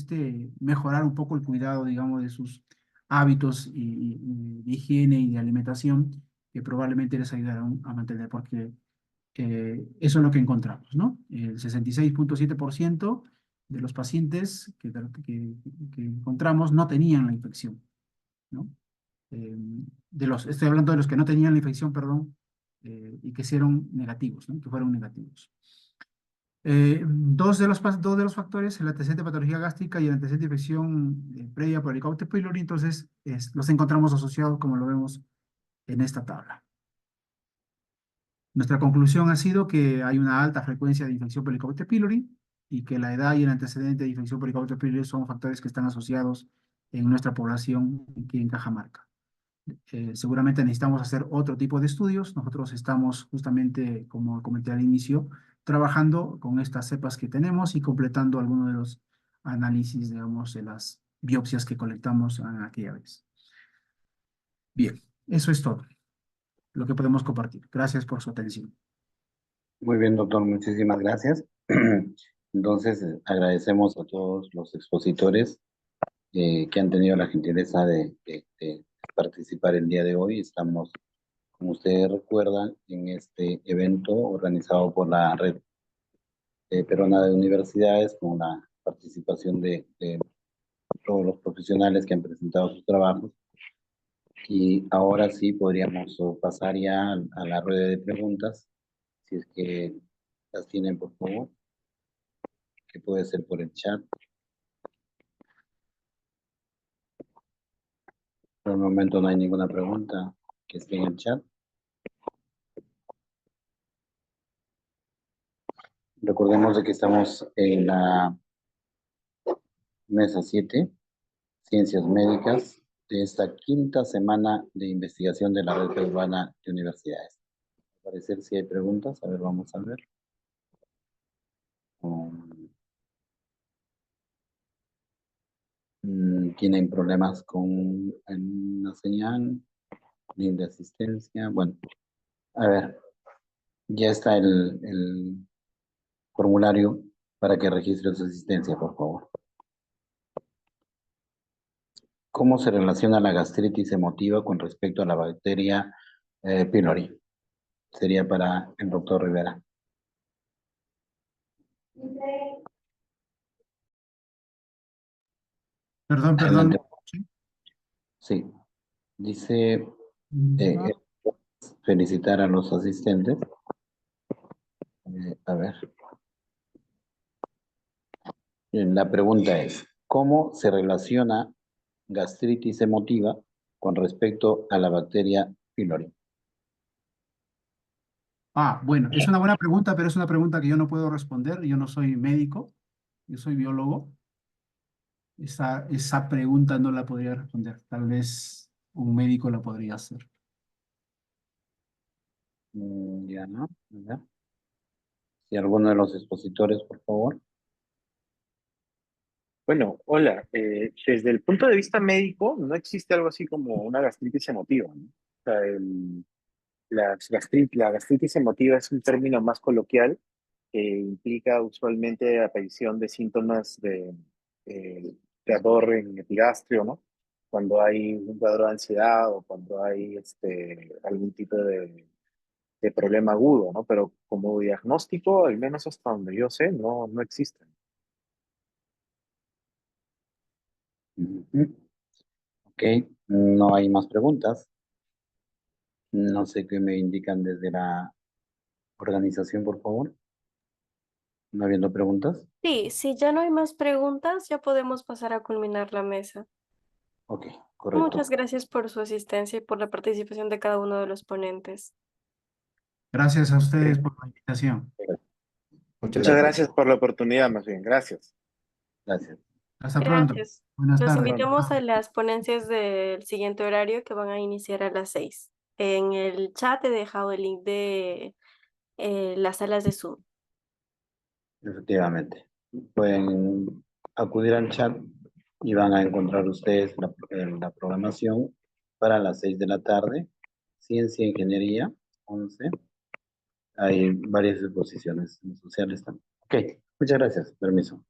mejorar un poco el cuidado, digamos, de sus hábitos de higiene y de alimentación que probablemente les ayudaron a mantener, porque eso es lo que encontramos, ¿no? El 66.7% de los pacientes que encontramos no tenían la infección, ¿no? Estoy hablando de los que no tenían la infección, perdón, y que fueron negativos, ¿no? Que fueron negativos. Dos de los factores, el antecedente de patología gástrica y el antecedente de infección previa por Helicobacter pylori, entonces los encontramos asociados como lo vemos en esta tabla. Nuestra conclusión ha sido que hay una alta frecuencia de infección por Helicobacter pylori y que la edad y el antecedente de infección por Helicobacter pylori son factores que están asociados en nuestra población aquí en Cajamarca. Seguramente necesitamos hacer otro tipo de estudios. Nosotros estamos justamente, como comenté al inicio, trabajando con estas cepas que tenemos y completando algunos de los análisis, digamos, de las biopsias que colectamos en aquella vez. Bien, eso es todo lo que podemos compartir. Gracias por su atención. Muy bien, doctor, muchísimas gracias. Entonces, agradecemos a todos los expositores que han tenido la gentileza de participar el día de hoy. Estamos, como ustedes recuerdan, en este evento organizado por la Red Peruana de Universidades, con la participación de todos los profesionales que han presentado sus trabajos. Y ahora sí podríamos pasar ya a la rueda de preguntas, si es que las tienen, por favor, que puede ser por el chat. Por el momento no hay ninguna pregunta que esté en el chat. Recordemos de que estamos en la mesa 7, Ciencias Médicas, de esta quinta semana de investigación de la Red Peruana de Universidades. Al parecer si hay preguntas, a ver, vamos a ver. ¿Tienen problemas con la señal? Linda asistencia. Bueno, a ver, ya está el formulario para que registre su asistencia, por favor. ¿Cómo se relaciona la gastritis emotiva con respecto a la bacteria pylori? Sería para el doctor Rivera. Perdón, perdón. Adelante. Sí, dice Ah, felicitar a los asistentes. A ver, la pregunta es, ¿cómo se relaciona gastritis emotiva con respecto a la bacteria pylori? bueno, es una buena pregunta, pero es una pregunta que yo no puedo responder. Yo no soy médico, yo soy biólogo. Esa pregunta no la podría responder. Tal vez un médico la podría hacer. Ya no, a ver. Si alguno de los expositores, por favor. Bueno, hola. Desde el punto de vista médico, no existe algo así como una gastritis emotiva, ¿no? O sea, la gastritis emotiva es un término más coloquial que implica usualmente aparición de síntomas de terror en epigastrio, ¿no? Cuando hay un cuadro de ansiedad o cuando hay algún tipo de problema agudo, ¿no? Pero como diagnóstico, al menos hasta donde yo sé, no existen. Ujú. Ok, no hay más preguntas. No sé qué me indican desde la organización, por favor. No habiendo preguntas. Sí, si ya no hay más preguntas, ya podemos pasar a culminar la mesa. Ok, Muchas correcto. gracias por su asistencia y por la participación de cada uno de los ponentes. Gracias a ustedes Ok. por la invitación. Muchas Muchas gracias. gracias por la oportunidad, más bien. Gracias. Gracias. Hasta pronto. Gracias. Buenas Los Hasta tardes. pronto. invitamos a las ponencias del siguiente horario que van a iniciar a las 6. En el chat he dejado el link de las salas de Zoom. Efectivamente. Pueden acudir al chat y van a encontrar ustedes la programación para las 6 de la tarde. Ciencia e Ingeniería, 11. Hay varias exposiciones sociales también. Ok, muchas gracias. Permiso.